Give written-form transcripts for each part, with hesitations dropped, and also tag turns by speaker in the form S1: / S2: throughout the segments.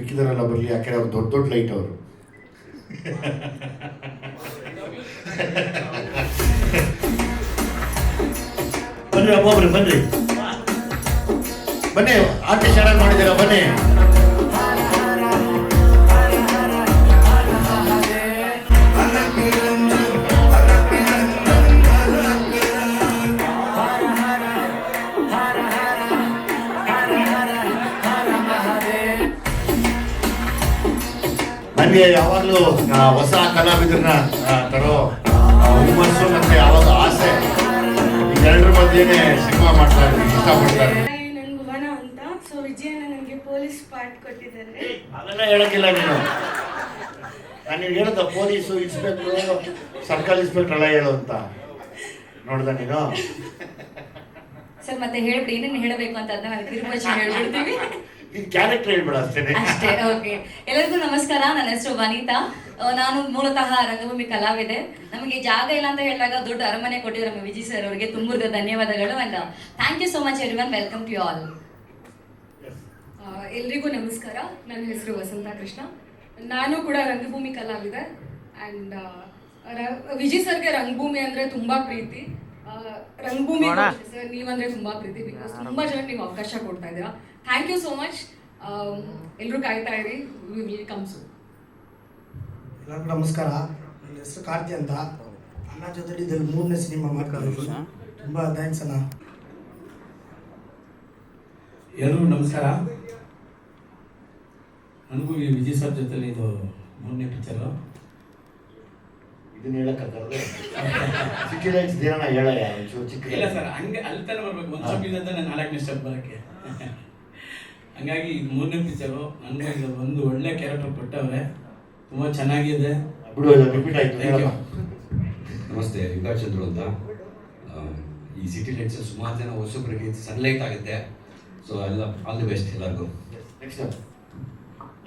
S1: ಮಿಕ್ಕಿದವರೆಲ್ಲ ಬರಲಿ, ಯಾಕೆಂದ್ರೆ ಅವ್ರು ದೊಡ್ಡ ದೊಡ್ಡ ಲೈಟ್ ಅವರು. ಬನ್ನಿ ಒಬ್ಬೊಬ್ರು ಬನ್ನಿ ಬನ್ನಿ, ಆರ್ಟಿಸ್ಟ್ ಚೆನ್ನಾಗಿ ಮಾಡಿದ್ದೀರಾ ಬನ್ನಿ. ನನಗೆ ಯಾವಾಗಲೂ ಹೊಸ ಕಲಾವಿದರನ್ನ ತರೋ ಹುಮ್ಮಸ್ಸು ಮತ್ತೆ ಯಾವಾಗ ಆಸೆ, ಎರಡರ ಮಧ್ಯೆನೇ ಸಿನಿಮಾ ಮಾಡ್ತಾ ಇದ್ದೀನಿ, ಇಷ್ಟಪಡ್ತಾರೆ.
S2: ನನ್ಗೆ ವನ ಅಂತ, ಸೊ ವಿಜಯನ ನನಗೆ ಪೊಲೀಸ್ ಪಾರ್ಟ್ ಕೊಟ್ಟಿದ್ದಾರೆ.
S1: ಅದೆಲ್ಲ ಹೇಳಕ್ಕಿಲ್ಲ ನೀನು, ನಾನು ನಿನ್ಗೆ ಹೇಳೋದ ಪೊಲೀಸು ಇನ್ಸ್ಪೆಕ್ಟ್ರು ಸರ್ಕಲ್ ಇನ್ಸ್ಪೆಕ್ಟರ್ ಎಲ್ಲ ಹೇಳು ಅಂತ ನೋಡ್ದ ನೀನು.
S3: ಸರ್ ಮತ್ತೆ ಹೇಳ್ಬಿಡಿ ಏನೇನು ಹೇಳಬೇಕು ಅಂತ ಅದನ್ನ ನಾವು ತಿರುಪತಿ ಹೇಳ್ಬಿಡ್ತೀವಿ.
S1: ಇದು ಕ್ಯಾರೆಕ್ಟರ್ ಹೇಳ್ಬೇಡ
S3: ಅಷ್ಟೇ. ಓಕೆ, ಎಲ್ಲರಿಗೂ ನಮಸ್ಕಾರ. ನನ್ನ ಹೆಸರು ವನಿತಾ. ನಾನು ಮೂಲತಃ ರಂಗಭೂಮಿ ಕಲಾವಿದೆ. ನಮಗೆ ಜಾಗ ಇಲ್ಲ ಅಂತ ಹೇಳಿದಾಗ ದೊಡ್ಡ ಅರಮನೆ ಕೊಟ್ಟಿದ್ರು ನಮ್ಮ ವಿಜಯ್ ಸರ್ ಅವರಿಗೆ ತುಂಬ ಧನ್ಯವಾದಗಳು. And thank you so much everyone. Welcome to you all.
S2: ಎಲ್ರಿಗೂ ನಮಸ್ಕಾರ. ನನ್ನ ಹೆಸರು ವಸಂತ ಕೃಷ್ಣ. ನಾನು ಕೂಡ ರಂಗಭೂಮಿ ಕಲಾವಿದೆ. ಆ್ಯಂಡ್ ವಿಜಯ್ ಸರ್ಗೆ ರಂಗಭೂಮಿ ಅಂದರೆ ತುಂಬ ಪ್ರೀತಿ. ರಂಗಭೂಮಿ ಸರ್ ನೀವಂದರೆ ತುಂಬ ಪ್ರೀತಿ, ಬಿಕಾಸ್ ತುಂಬ ಜನ ನೀವು ಅವಕಾಶ ಕೊಡ್ತಾ ಇದ್ದೀರಾ. Thank you so much. ಎಲ್ಲರೂ ಕಾಯ್ತಾ ಇರಿ, ವಿ ವಿಲ್ ಕಮ್ ಸೂನ್.
S4: ಎಲ್ಲರಿಗೂ ನಮಸ್ಕಾರ. ನನ್ನ ಹೆಸರು ಕಾರ್ತಿ ಅಂತ. ಅಣ್ಣ ಜೊತೆಲಿ ಇದರಲ್ಲಿ 3ನೇ ಸಿನಿಮಾ ಮಾಡ್ಕೊಂಡಿದ್ದೀನಿ. ತುಂಬ ಥ್ಯಾಂಕ್ಸ್ ಅಣ್ಣ.
S5: ಎಲ್ಲರಿಗೂ ನಮಸ್ಕಾರ. ನನಗೂ ಈ ವಿಜಯ್ ಸರ್ ಜೊತೆಲಿ ಇದು 3ನೇ ಪಿಕ್ಚರು.
S1: ಇದನ್ನ ಹೇಳಕ್ಕಾಗಲ್ಲ, ಸಿಟಿ ಲೈಟ್ಸ್ ದೇನ ಹೇಳಯ್ಯ ಚಿಕ್ಕ.
S5: ಇಲ್ಲ ಸರ್, ಹಂಗೆ ಅಲ್ಲಿ ತನಕ ಬರ್ಬೇಕು. ಒಂದು ಸ್ಟೆಪ್ ಅಂತ ನಾನು 4ನೇ ಸ್ಟೆಪ್ ಬರೋಕ್ಕೆ. ಹಂಗಾಗಿ ಇದು 3ನೇ ಪಿಕ್ಚರು. ನನಗೂ ಇದು ಒಂದು ಒಳ್ಳೆ ಕ್ಯಾರೆಕ್ಟರ್ ಕೊಟ್ಟವ್ರೆ, ತುಂಬ ಚೆನ್ನಾಗಿದೆ.
S1: ಬಿಡು, ರಿಪೀಟ್ ಆಯ್ತು.
S6: ನಮಸ್ತೆ, ಯುಗಾರ್ ಚಂದ್ರು ಅಂತ. ಈ ಸಿಟಿ ಲೈಟ್ಸ್ ಸುಮಾರು ಜನ ಹೊಸಬ್ರಿಗೆ ಸನ್ಲೈಟ್ ಆಗುತ್ತೆ. ಸೊ ಎಲ್ಲ ಆಲ್ ದಿ ಬೆಸ್ಟ್ ಎಲ್ಲರಿಗೂ.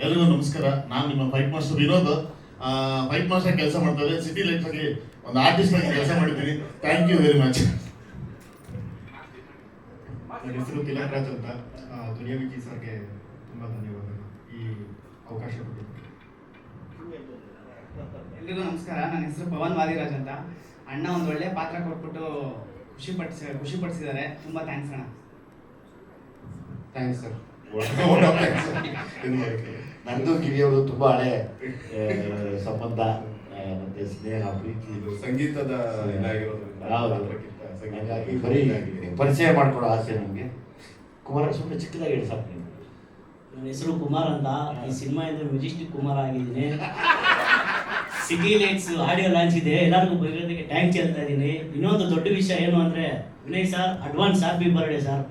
S7: ಎಲ್ಲರಿಗೂ ನಮಸ್ಕಾರ. ನಾನು ನಿಮ್ಮ fight master Vinod. Fight master ಕೆಲಸ ಮಾಡ್ತಾ ಇದ್ದೆ. ಸಿಟಿ ಲೈಟ್ಸ್ ಆಗಿ ಒಂದು ಆರ್ಟಿಸ್ಟ್ ಆಗಿ ಕೆಲಸ ಮಾಡಿದ್ದೀನಿ. Thank you very much. ನನ್ನ ಹೆಸರು ತಿಲಕ್ ರಾಜ್ ಅಂತ. ದುನಿಯಾ ವಿಜಯ್ ಸರ್ಗೆ ತುಂಬ ಧನ್ಯವಾದಗಳು ಈ ಅವಕಾಶ ಕೊಟ್ಟಿದ್ದು.
S8: ಎಲ್ರಿಗೂ ನಮಸ್ಕಾರ. ನನ್ನ ಹೆಸರು ಪವನ್ ವಾದಿರಾಜ್ ಅಂತ. ಅಣ್ಣ ಒಂದು ಒಳ್ಳೆ ಪಾತ್ರ ಕೊಟ್ಬಿಟ್ಟು ಖುಷಿಪಡಿಸಿದ್ದಾರೆ. ತುಂಬ ಥ್ಯಾಂಕ್ಸ್ ಅಣ್ಣ.
S7: Thanks sir.
S1: ನಂದು ಕಿರಿಯವರು ತುಂಬ ಹಳೆ ಸಂಬಂಧ ಮತ್ತೆ ಸ್ನೇಹ ಪ್ರೀತಿ
S7: ಸಂಗೀತದ
S1: ಹಾಗಾಗಿ ಬರೀ ಪರಿಚಯ ಮಾಡ್ಕೊಡೋ ಆಸೆ ನಮಗೆ. ಕುಮಾರ ಸುಮ್ಮನೆ ಚಿಕ್ಕದಾಗಿ ಹೇಳಿ ಸಾಕು ನೀವು.
S9: ನನ್ನ ಹೆಸರು ಕುಮಾರ್ ಅಂತ. ಈ ಸಿನಿಮಾ ಇಂದ ಮ್ಯೂಸಿಕ್ ಕುಮಾರ್ ಆಗಿದ್ದೀನಿ. ಸಿಟಿ ಲೈಟ್ಸ್ ಆಡಿಯೋ ಲಾಂಚ್ ಇದೆ, ಎಲ್ಲರಿಗೂ ಬರೋದಕ್ಕೆ ಥ್ಯಾಂಕ್ಸ್ ಹೇಳ್ತಾ ಇದ್ದೀನಿ. ಇನ್ನೊಂದು ದೊಡ್ಡ ವಿಷಯ ಏನು ಅಂದರೆ Vinay sir advance happy birthday sir.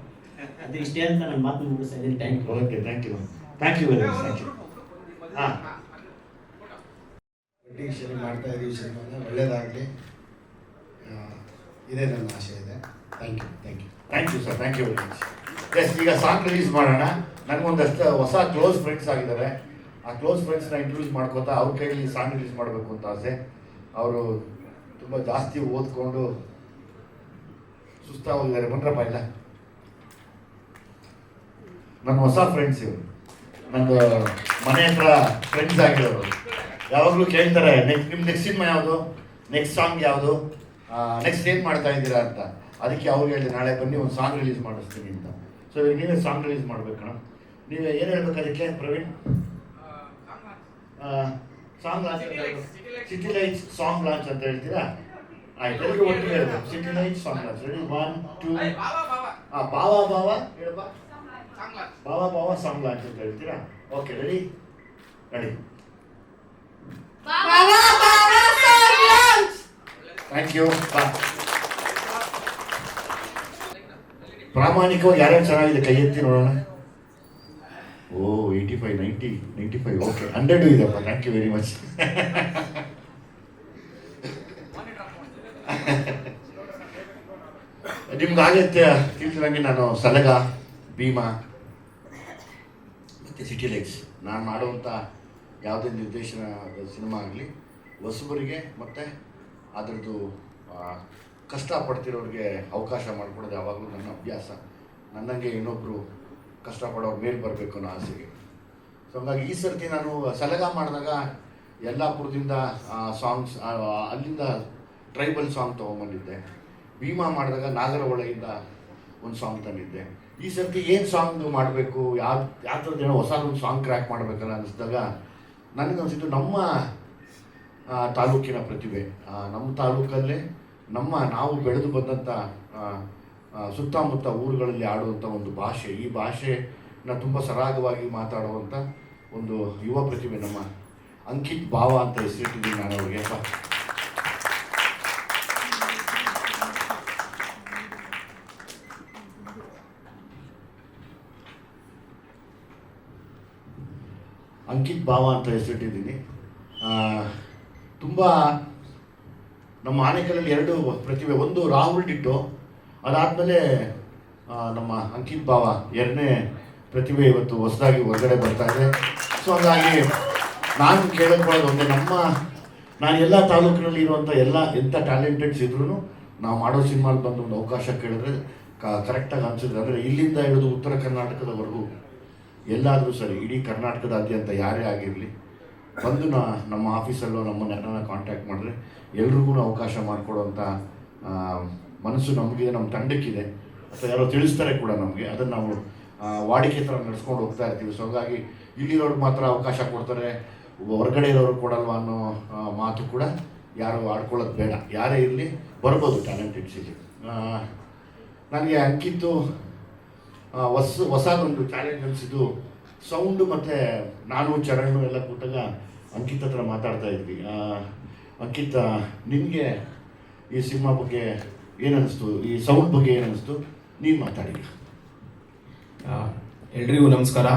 S9: ಅದು ಇಷ್ಟೇ ಅಂತ ನಾನು ಮಾತನ್ನು ಮುಗಿಸ್ತಾ ಇದ್ದೀನಿ. Thank you.
S1: Okay, thank you, thank you very much. Thank you. ಹಾಂ,
S4: ಒಟ್ಟಿಗೆ ಶುರು ಮಾಡ್ತಾ ಇದ್ದೀವಿ ಸಿನಿಮಾನ. ಒಳ್ಳೆಯದಾಗಲಿ, ಇದೇ ನನ್ನ ಆಶೆ ಇದೆ. Thank you, thank you,
S1: thank you sir, thank you very much. Yes, ಈಗ ಸಾಂಗ್ ರಿಲೀಸ್ ಮಾಡೋಣ. ನನಗೊಂದಷ್ಟು ಹೊಸ ಕ್ಲೋಸ್ ಫ್ರೆಂಡ್ಸ್ ಆಗಿದ್ದಾರೆ. ಆ ಕ್ಲೋಸ್ ಫ್ರೆಂಡ್ಸ್ನ ಇಂಟ್ರೊಡ್ಯೂಸ್ ಮಾಡ್ಕೋತಾ ಅವ್ರ ಕೈಯಲ್ಲಿ ಸಾಂಗ್ ರಿಲೀಸ್ ಮಾಡಬೇಕು ಅಂತ ಆಸೆ. ಅವರು ತುಂಬ ಜಾಸ್ತಿ ಓದ್ಕೊಂಡು ಸುಸ್ತಾಗಿದ್ದಾರೆ. ಬನ್ರಪ್ಪ ಇಲ್ಲ, ನನ್ನ ಹೊಸ ಫ್ರೆಂಡ್ಸ್ ಇವರು, ನಂದು ಮನೆ ಹತ್ರ ಫ್ರೆಂಡ್ಸ್ ಆಗಿರೋರು. ಯಾವಾಗಲೂ ಕೇಳ್ತಾರೆ ನಿಮ್ಮ ನೆಕ್ಸ್ಟ್ ಸಿನಿಮಾ ಯಾವುದು, ನೆಕ್ಸ್ಟ್ ಸಾಂಗ್ ಯಾವುದು, ನೆಕ್ಸ್ಟ್ ಏನು ಮಾಡ್ತಾ ಇದ್ದೀರಾ ಅಂತ. ಅದಕ್ಕೆ ಅವ್ರಿಗೆ ಹೇಳಿದೆ ನಾಳೆ ಬನ್ನಿ ಒಂದು ಸಾಂಗ್ ರಿಲೀಸ್ ಮಾಡಿಸ್ತೀನಿ ಅಂತ. ಸೊ ಈಗ ನೀವೇ ಸಾಂಗ್ ರಿಲೀಸ್ ಮಾಡ್ಬೇಕಣ್ಣ. ನೀವೇ ಏನು ಹೇಳ್ಬೇಕು ಅದಕ್ಕೆ Praveen? Song launch, city lights song launch ಅಂತ ಹೇಳ್ತೀರಾ? ಆಯ್ತು, ಎಲ್ಲರಿಗೂ ಒಟ್ಟಿಗೆ ಹೇಳ್ಬೇಕು. City lights song launch. Ready, 1 2. ಬಾವ ಬಾವ ಹೇಳಪ್ಪ. ಬಾವ ಬಾವ ಸಾಂಗ್ ಲಾಂಚ್ ಅಂತ ಹೇಳ್ತೀರಾ? Okay, ready ready. Thank you. ಪ್ರಾಮಾಣಿಕವಾಗಿ ಯಾರ್ಯಾರು ಚೆನ್ನಾಗಿದೆ ಕೈ ಎತ್ತಿ ನೋಡೋಣ. ಓ 85 90 95. ಓಕೆ, 100 ಇದೆಪ್ಪ. Thank you very much. ನಿಮ್ಗೆ ಆಗತ್ತೆ ತಿಳಿಸಿದಂಗೆ ನಾನು ಸಲಗ, ಭೀಮಾ ಮತ್ತು ಸಿಟಿ ಲೈಟ್ಸ್ ನಾನು ಮಾಡುವಂಥ ಯಾವುದೇ ನಿರ್ದೇಶನ ಸಿನಿಮಾ ಆಗಲಿ ಹೊಸಬರಿಗೆ ಮತ್ತು ಅದರದ್ದು ಕಷ್ಟಪಡ್ತಿರೋರಿಗೆ ಅವಕಾಶ ಮಾಡಿಕೊಡೋದು ಯಾವಾಗಲೂ ನನ್ನ ಅಭ್ಯಾಸ. ನನ್ನಂಗೆ ಇನ್ನೊಬ್ಬರು ಕಷ್ಟಪಡೋರು ಮೇಲೆ ಬರಬೇಕು ಅನ್ನೋ ಆಸೆಗೆ ಸೊ ಹಂಗಾಗಿ ಈ ಸರ್ತಿ ನಾನು ಸಲಗ ಮಾಡಿದಾಗ ಯಲ್ಲಾಪುರದಿಂದ ಸಾಂಗ್ಸ್ ಅಲ್ಲಿಂದ ಟ್ರೈಬಲ್ ಸಾಂಗ್ ತೊಗೊಂಬಂದಿದ್ದೆ. ಭೀಮಾ ಮಾಡಿದಾಗ ನಾಗರಹೊಳೆಯಿಂದ ಒಂದು ಸಾಂಗ್ ತಂದಿದ್ದೆ. ಈ ಸರ್ತಿ ಏನು ಸಾಂಗ್ ಮಾಡಬೇಕು, ಯಾವ ಥರದ್ದು ಏನೋ ಹೊಸದೊಂದು ಸಾಂಗ್ ಕ್ರ್ಯಾಕ್ ಮಾಡಬೇಕಲ್ಲ ಅನ್ನಿಸಿದಾಗ ನನಗನ್ಸಿದ್ದು ನಮ್ಮ ತಾಲೂಕಿನ ಪ್ರತಿಭೆ, ನಮ್ಮ ತಾಲೂಕಲ್ಲೇ ನಾವು ಬೆಳೆದು ಬಂದಂಥ ಸುತ್ತಮುತ್ತ ಊರುಗಳಲ್ಲಿ ಆಡುವಂಥ ಒಂದು ಭಾಷೆ, ಈ ಭಾಷೆನ ತುಂಬ ಸರಾಗವಾಗಿ ಮಾತಾಡುವಂಥ ಒಂದು ಯುವ ಪ್ರತಿಭೆ ನಮ್ಮ ಅಂಕಿತ್ ಭಾವ ಅಂತ ಹೆಸರಿಟ್ಟಿದ್ದೀನಿ ನಾನು ಅವ್ರಿಗೆ. ಅಂಕಿತ್ ಭಾವ ಅಂತ ಹೆಸರಿಟ್ಟಿದ್ದೀನಿ. ತುಂಬ ನಮ್ಮ ಆನೇಕಲ್ಲಲ್ಲಿ 2 ಪ್ರತಿಭೆ, ಒಂದು ರಾಹುಲ್ ಡಿಟ್ಟೋ, ಅದಾದಮೇಲೆ ನಮ್ಮ ಅಂಕಿತ್ ಭಾವ 2ನೇ ಪ್ರತಿಭೆ ಇವತ್ತು ಹೊಸದಾಗಿ ಹೊರಗಡೆ ಬರ್ತಾ ಇದೆ. ಸೊ ಹಾಗಾಗಿ ನಾನು ಕೇಳಕೊಳ್ಳೋದು ಒಂದೇ, ನಾನು ಎಲ್ಲ ತಾಲೂಕಿನಲ್ಲಿ ಇರುವಂಥ ಎಂಥ ಟ್ಯಾಲೆಂಟೆಡ್ಸ್ ಇದ್ರೂ ನಾವು ಮಾಡೋ ಸಿನಿಮಾಲ್ಲಿ ಬಂದು ಒಂದು ಅವಕಾಶ ಕೇಳಿದ್ರೆ ಕರೆಕ್ಟಾಗಿ ಅನಿಸಿದ್ರೆ, ಅಂದರೆ ಇಲ್ಲಿಂದ ಹಿಡಿದು ಉತ್ತರ ಕರ್ನಾಟಕದವರೆಗೂ ಎಲ್ಲಾದರೂ ಸರಿ, ಇಡೀ ಕರ್ನಾಟಕದಾದ್ಯಂತ ಯಾರೇ ಆಗಿರಲಿ ಬಂದು ನಮ್ಮ ಆಫೀಸಲ್ಲೋ ನಮ್ಮನ್ನೆಲ್ಲ ಕಾಂಟ್ಯಾಕ್ಟ್ ಮಾಡಿದ್ರೆ ಎಲ್ರಿಗೂ ಅವಕಾಶ ಮಾಡಿಕೊಡುವಂಥ ಮನಸ್ಸು ನಮಗಿದೆ, ನಮ್ಮ ತಂಡಕ್ಕಿದೆ, ಅಥವಾ ಯಾರೋ ತಿಳಿಸ್ತಾರೆ ಕೂಡ ನಮಗೆ. ಅದನ್ನು ನಾವು ವಾಡಿಕೆ ಥರ ನಡೆಸ್ಕೊಂಡು ಹೋಗ್ತಾ ಇರ್ತೀವಿ. ಸೊ ಹಾಗಾಗಿ ಇಲ್ಲಿರೋರು ಮಾತ್ರ ಅವಕಾಶ ಕೊಡ್ತಾರೆ, ಹೊರಗಡೆ ಇರೋರು ಕೊಡಲ್ವ ಅನ್ನೋ ಮಾತು ಕೂಡ ಯಾರು ಆಡ್ಕೊಳ್ಳೋದು ಬೇಡ. ಯಾರೇ ಇರಲಿ ಬರ್ಬೋದು ಟ್ಯಾಲೆಂಟೆಡ್ಸ್ ಇಲ್ಲಿ. ನನಗೆ ಅಂಕಿತ್ತು ಹೊಸದೊಂದು ಚಾಲೆಂಜ್ ಅನಿಸಿದ್ದು ಸೌಂಡು. ಮತ್ತು ನಾನು ಚರಣ್ ಎಲ್ಲ ಕೂತಾಗ ಅಂಕಿತ್ ಹತ್ರ ಮಾತಾಡ್ತಾ ಇದ್ವಿ. ಅಂಕಿತ್, ನಿನಗೆ ಈ ಸಿನಿಮಾ ಬಗ್ಗೆ ಏನನ್ನಿಸ್ತು, ಈ ಸೌಂಡ್ ಬಗ್ಗೆ ಏನನ್ನಿಸ್ತು, ನೀನು ಮಾತಾಡಿ.
S10: ಎಲ್ರಿಗೂ ನಮಸ್ಕಾರ.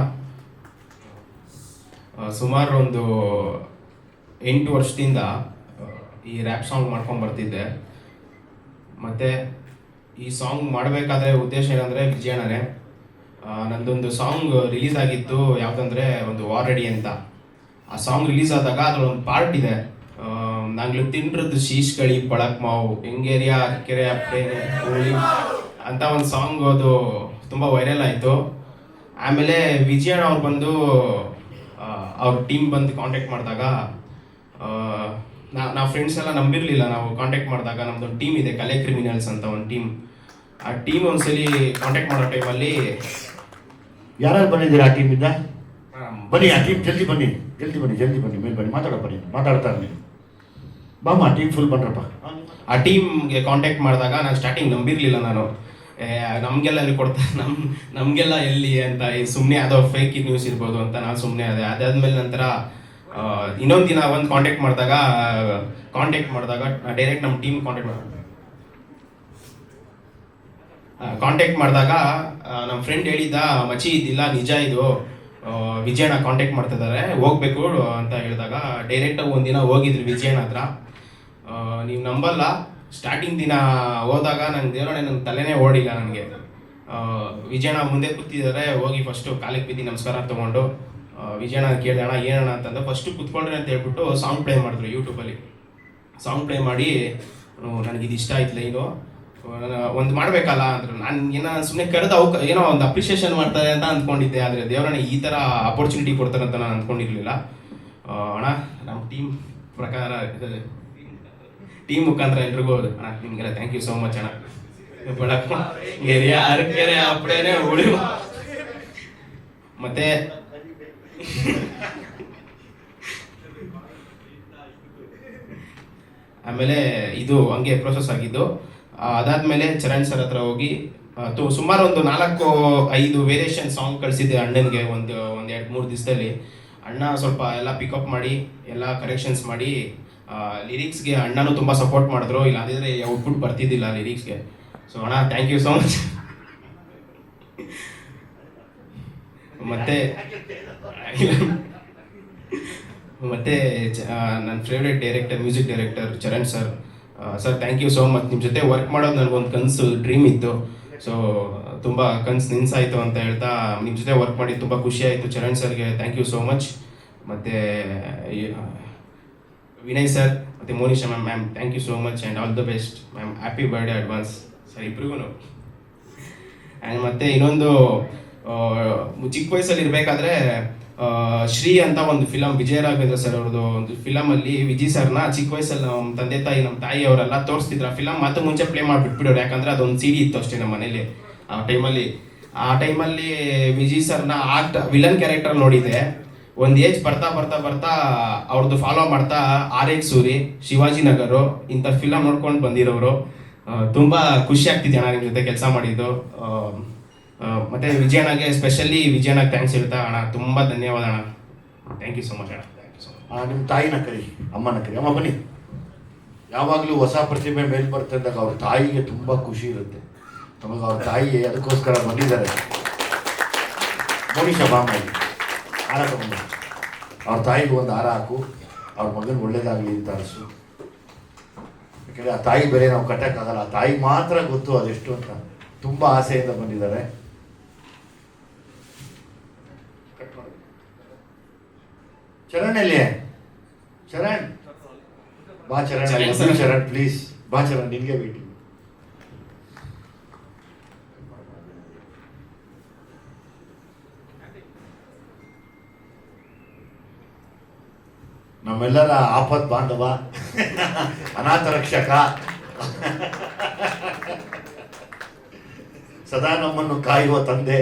S10: ಸುಮಾರು ಒಂದು 8 ವರ್ಷದಿಂದ ಈ ರ್ಯಾಪ್ ಸಾಂಗ್ ಮಾಡ್ಕೊಂಡು ಬರ್ತಿದ್ದೆ. ಮತ್ತು ಈ ಸಾಂಗ್ ಮಾಡಬೇಕಾದ್ರೆ ಉದ್ದೇಶ ಏನಂದರೆ ವಿಜಯಣ್ಣನೇ. ನಂದೊಂದು ಸಾಂಗ್ ರಿಲೀಸ್ ಆಗಿತ್ತು, ಯಾವುದಂದರೆ ಒಂದು ವಾರಡಿ ಅಂತ. ಆ ಸಾಂಗ್ ರಿಲೀಸ್ ಆದಾಗ ಅದರೊಂದು ಪಾರ್ಟ್ ಇದೆ, ನಂಗ್ಲು ತಿಂಡ್ರದ್ದು ಶೀಶ್ಗಳಿ ಬಳಕ್ ಮಾವು ಹೆಂಗೇರಿಯಾ ಕೆರೆ ಅಪ್ಪೇನೆ ಹೋಳಿ ಅಂತ ಒಂದು ಸಾಂಗ್. ಅದು ತುಂಬ ವೈರಲ್ ಆಯಿತು. ಆಮೇಲೆ ವಿಜಯಣ್ಣ ಅವ್ರು ಬಂದು ಅವ್ರ ಟೀಮ್ ಬಂದು ಕಾಂಟ್ಯಾಕ್ಟ್ ಮಾಡಿದಾಗ ನಾವು ಫ್ರೆಂಡ್ಸ್ ಎಲ್ಲ ನಂಬಿರಲಿಲ್ಲ. ನಾವು ಕಾಂಟ್ಯಾಕ್ಟ್ ಮಾಡಿದಾಗ ನಮ್ಮದೊಂದು ಟೀಮ್ ಇದೆ, ಕಲೆ ಕ್ರಿಮಿನಲ್ಸ್ ಅಂತ ಒಂದು ಟೀಮ್. ಆ ಟೀಮ್ ಒಂದ್ಸಲಿ ಕಾಂಟ್ಯಾಕ್ಟ್ ಮಾಡೋ ಟೈಮಲ್ಲಿ
S1: ಯಾರು ಬಂದಿದ್ದೀರಾ ಆ ಟೀಮಿಂದ? ಬನ್ನಿ, ಆ ಟೀಮ್ ಜಲ್ದಿ ಬನ್ನಿ ಮೇಲೆ ಬನ್ನಿ, ಮಾತಾಡ್ತಾರೆ ನೀವು. ಬಾಮ, ಟೀಮ್ ಫುಲ್ ಬನ್ರಪ್ಪ.
S10: ಆ ಟೀಮ್ಗೆ ಕಾಂಟ್ಯಾಕ್ಟ್ ಮಾಡಿದಾಗ ನಾನು ಸ್ಟಾರ್ಟಿಂಗ್ ನಂಬಿರಲಿಲ್ಲ. ನಾನು ನಮಗೆಲ್ಲ ಎಲ್ಲಿ ಕೊಡ್ತಾರೆ, ನಮಗೆಲ್ಲ ಎಲ್ಲಿ ಅಂತ, ಸುಮ್ಮನೆ ಅದೋ ಫೇಕ್ ನ್ಯೂಸ್ ಇರ್ಬೋದು ಅಂತ ನಾನು ಸುಮ್ಮನೆ ಅದೇ. ಅದಾದ್ಮೇಲೆ ನಂತರ ಇನ್ನೊಂದು ದಿನ ಒಂದು ಕಾಂಟ್ಯಾಕ್ಟ್ ಮಾಡಿದಾಗ ಡೈರೆಕ್ಟ್ ನಮ್ಮ ಟೀಮ್ ಕಾಂಟ್ಯಾಕ್ಟ್ ಮಾಡಿದಾಗ ನಮ್ಮ ಫ್ರೆಂಡ್ ಹೇಳಿದ್ದ, ಮಚ್ಚಿ ಇದಿಲ್ಲ ನಿಜ, ಇದು ವಿಜಯಣ್ಣ ಕಾಂಟ್ಯಾಕ್ಟ್ ಮಾಡ್ತಿದ್ದಾರೆ, ಹೋಗ್ಬೇಕು ಅಂತ ಹೇಳಿದಾಗ ಡೈರೆಕ್ಟಾಗಿ ಒಂದಿನ ಹೋಗಿದ್ರಿ ವಿಜಯಣ್ಣ ಹತ್ರ. ನೀವು ನಂಬಲ್ಲ, ಸ್ಟಾರ್ಟಿಂಗ್ ದಿನ ಹೋದಾಗ ನಂಗೆ ದೇವರೇ ನನ್ನ ತಲೆನೇ ಓಡಿಲ್ಲ. ನನಗೆ ವಿಜಯಣ್ಣ ಮುಂದೆ ಕೂತಿದ್ದಾರೆ, ಹೋಗಿ ಫಸ್ಟು ಕಾಲಿಗೆ ಬಿದ್ದು ನಮಸ್ಕಾರ ತೊಗೊಂಡು ವಿಜಯಣ್ಣ ಕೇಳಿದೆ, ಅಣ್ಣ ಏನಣ್ಣ ಅಂತಂದು. ಫಸ್ಟು ಕೂತ್ಕೊಂಡ್ರೆ ಅಂತ ಹೇಳ್ಬಿಟ್ಟು ಸಾಂಗ್ ಪ್ಲೇ ಮಾಡಿದ್ರು ಯೂಟ್ಯೂಬಲ್ಲಿ. ಸಾಂಗ್ ಪ್ಲೇ ಮಾಡಿ ನನಗಿದು ಇಷ್ಟ ಆಯ್ತು ಲೈನು, ಒಂದು ಮಾಡಬೇಕಲ್ಲ ಅಂದ್ರೆ ನಾನು ಸುಮ್ಮನೆ ಕರೆದು ಏನೋ ಒಂದು ಅಪ್ರಿಷಿಯೇಷನ್ ಮಾಡ್ತಾರೆ ಅಂತ ಅಂದ್ಕೊಂಡಿದ್ದೆ. ಆದರೆ ದೇವರಣ್ಣ ಈ ಥರ ಅಪರ್ಚುನಿಟಿ ಕೊಡ್ತಾರೆ ಅಂತ ನಾನು ಅಂದ್ಕೊಂಡಿರಲಿಲ್ಲ. ಅಣ್ಣ ನಮ್ಮ ಟೀಮ್ ಪ್ರಕಾರ ಟೀಮ್ ಮುಖಾಂತರ ಎಲ್ರಿಗೂ ಅಣ್ಣ ನಿಮಗೆಲ್ಲ ಥ್ಯಾಂಕ್ ಯು ಸೋ ಮಚ್ ಅಣ್ಣ. ಬೆಳಕು ಏರಿಯಾ ಅರಕೆರೆ ಅಪ್ಪಡೇನೆ ಉಳಿ. ಮತ್ತೆ ಆಮೇಲೆ ಇದು ಹಂಗೆ ಪ್ರೋಸೆಸ್ ಆಗಿದ್ದು. ಅದಾದ್ಮೇಲೆ ಚರಣ್ ಸರ್ ಹತ್ರ ಹೋಗಿ ಸುಮಾರು ಒಂದು 4-5 ವೇರಿಯೇಷನ್ ಸಾಂಗ್ ಕಳಿಸಿದ್ದೆ ಅಣ್ಣನಿಗೆ ಒಂದು 2-3 ದಿವಸದಲ್ಲಿ. ಅಣ್ಣ ಸ್ವಲ್ಪ ಎಲ್ಲ ಪಿಕಪ್ ಮಾಡಿ ಎಲ್ಲ ಕರೆಕ್ಷನ್ಸ್ ಮಾಡಿ, ಲಿರಿಕ್ಸ್ಗೆ ಅಣ್ಣನೂ ತುಂಬ ಸಪೋರ್ಟ್ ಮಾಡಿದ್ರು, ಇಲ್ಲ ಅಂದಿದ್ರೆ ಔಟ್ಪುಟ್ ಬರ್ತಿದ್ದಿಲ್ಲ ಲಿರಿಕ್ಸ್ಗೆ. ಸೊ ಅಣ್ಣ ಥ್ಯಾಂಕ್ ಯು ಸೋ ಮಚ್. ಮತ್ತೆ ನನ್ನ favourite director, music director Charan sir. Sir thank you so much. ನಿಮ್ಮ ಜೊತೆ ವರ್ಕ್ ಮಾಡೋದು ನನಗೊಂದು ಕನಸು, ಡ್ರೀಮ್ ಇತ್ತು. ಸೊ ತುಂಬ ಕನಸು ನಿನ್ಸಾಯಿತು ಅಂತ ಹೇಳ್ತಾ ನಿಮ್ಮ ಜೊತೆ ವರ್ಕ್ ಮಾಡಿ ತುಂಬ ಖುಷಿ ಆಯಿತು. ಚರಣ್ ಸರ್ಗೆ ಥ್ಯಾಂಕ್ ಯು ಸೋ ಮಚ್. ಮತ್ತು ವಿನಯ್ ಸರ್ ಮತ್ತು Monisha ma'am thank you so much and all the best ma'am. Happy birthday advance sir ಇಬ್ರಿಗೂ. ಆ್ಯಂಡ್ ಮತ್ತು ಇನ್ನೊಂದು ಚಿಕ್ಕ ವಯಸ್ಸಲ್ಲಿ ಇರಬೇಕಾದ್ರೆ ಶ್ರೀ ಅಂತ ಒಂದು ಫಿಲಮ್, ವಿಜಯ ರಾಘವೇಂದ್ರ ಸರ್ ಅವ್ರದ್ದು ಒಂದು ಫಿಲಮಲ್ಲಿ ವಿಜಯ್ ಸರ್ನ ಚಿಕ್ಕ ವಯಸ್ಸಲ್ಲಿ ನಮ್ಮ ತಂದೆ ತಾಯಿ, ನಮ್ಮ ತಾಯಿ ಅವರೆಲ್ಲ ತೋರಿಸ್ತಿದ್ರು. ಆ ಫಿಲಮ್ ಮತ್ತೆ ಮುಂಚೆ ಪ್ಲೇ ಮಾಡಿಬಿಟ್ಬಿಡೋರು, ಯಾಕಂದರೆ ಅದೊಂದು CD ಇತ್ತು ಅಷ್ಟೇ ನಮ್ಮ ಮನೇಲಿ ಆ ಟೈಮಲ್ಲಿ ವಿಜಯ್ ಸರ್ನ ವಿಲನ್ ಕ್ಯಾರೆಕ್ಟರ್ ನೋಡಿದೆ. ಒಂದು ಏಜ್ ಬರ್ತಾ ಅವ್ರದ್ದು ಫಾಲೋ ಮಾಡ್ತಾ RX ಸೂರಿ, ಶಿವಾಜಿನಗರು ಇಂಥ ಫಿಲಮ್ ನೋಡ್ಕೊಂಡು ಬಂದಿರೋರು. ತುಂಬ ಖುಷಿ ಆಗ್ತಿದೆ ಅಣ್ಣ ನಿಮ್ಮ ಜೊತೆ ಕೆಲಸ ಮಾಡಿದ್ದು. ಮತ್ತು ವಿಜಯಣ್ಣಗೆ ಸ್ಪೆಷಲಿ ವಿಜಯಣ್ಣಗೆ ಥ್ಯಾಂಕ್ಸ್ ಹೇಳ್ತಾ ಅಣ್ಣ, ತುಂಬ ಧನ್ಯವಾದ ಅಣ್ಣ. ಥ್ಯಾಂಕ್ ಯು ಸೊ ಮಚ್ ಅಣ್ಣ.
S1: ನಿಮ್ಮ ತಾಯಿನ ಕರಿ, ಅಮ್ಮನ ಕರಿ. ಅಮ್ಮ ಬನ್ನಿ. ಯಾವಾಗಲೂ ಹೊಸ ಪ್ರತಿಭೆ ಮೇಲೆ ಬರ್ತಿದ್ದಾಗ ಅವ್ರ ತಾಯಿಗೆ ತುಂಬ ಖುಷಿ ಇರುತ್ತೆ. ನಮಗೆ ಅವ್ರ ತಾಯಿ ಅದಕ್ಕೋಸ್ಕರ ಬಂದಿದ್ದಾರೆ. ಮೋನಿಷಾ ಬಾಮಾಯಿ ಹಾರ ತಗೊಂಡು ಅವ್ರ ತಾಯಿಗೆ ಒಂದು ಹಾರ ಹಾಕು, ಅವ್ರ ಮಗನ ಒಳ್ಳೇದಾಗಲಿ ಅಂತ ಅನಿಸು. ಯಾಕೆಂದರೆ ಆ ತಾಯಿ ಬೆಲೆ ನಾವು ಕಟ್ಟೋಕ್ಕಾಗಲ್ಲ, ಆ ತಾಯಿಗೆ ಮಾತ್ರ ಗೊತ್ತು ಅದೆಷ್ಟು ಅಂತ. ತುಂಬ ಆಸೆಯಿಂದ ಬಂದಿದ್ದಾರೆ. ಚರಣ್ ಎಲ್ಲಿ? ಚರಣ್ ಬಾ ಚರಣ್ ಪ್ಲೀಸ್ ಬಾ ಚರಣ್, ನಿನಗೆ ವೇಟಿಂಗ್. ನಮ್ಮೆಲ್ಲರ ಆಪತ್ ಬಾಂಧವ, ಅನಾಥ ರಕ್ಷಕ, ಸದಾ ನಮ್ಮನ್ನು ಕಾಯುವ ತಂದೆ.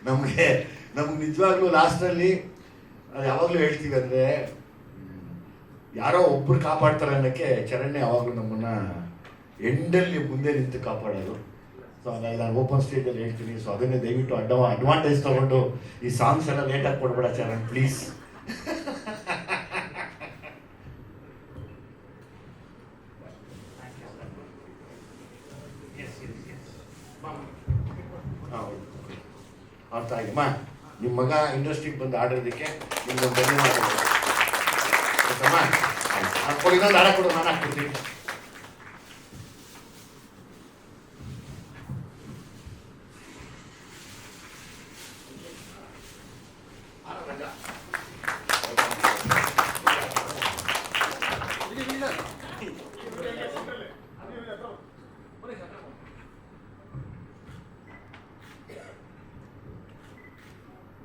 S1: ನಮಗೆ ನಿಜವಾಗ್ಲೂ ಲಾಸ್ಟಲ್ಲಿ ಅದು ಯಾವಾಗಲೂ ಹೇಳ್ತೀವಿ ಅಂದರೆ, ಯಾರೋ ಒಬ್ಬರು ಕಾಪಾಡ್ತಾರೆ ಅನ್ನೋಕ್ಕೆ ಚರಣ್ಯ ಯಾವಾಗಲೂ ನಮ್ಮನ್ನು ಎಂಡಲ್ಲಿ ಮುಂದೆ ನಿಂತು ಕಾಪಾಡೋದು. ಸೊ ಹಾಗಾಗಿ ನಾನು ಓಪನ್ ಸ್ಟೇಜಲ್ಲಿ ಹೇಳ್ತೀನಿ. ಸೊ ಅದನ್ನೇ ದಯವಿಟ್ಟು ಅಡ್ವಾಂಟೇಜ್ ತೊಗೊಂಡು ಈ ಸಾಂಗ್ಸ್ ಎಲ್ಲ ಲೇಟಾಗಿ ಕೊಡ್ಬೇಡ ಚರಣ್ ಪ್ಲೀಸ್. ಅರ್ಥ ಆಗಿಮ್ಮ, ನಿಮ್ಮ ಮಗ ಇಂಡಸ್ಟ್ರಿಗೆ ಬಂದು ಆಡೋದಕ್ಕೆ ನಿಮ್ಗೊಂದು ಧನ್ಯವಾದಗಳು. ಕೊಡಿ, ಇನ್ನೊಂದು ಹಾಡ ಕೊಡು, ನಾನು ಹಾಕ್ಬಿಡ್ತೀನಿ.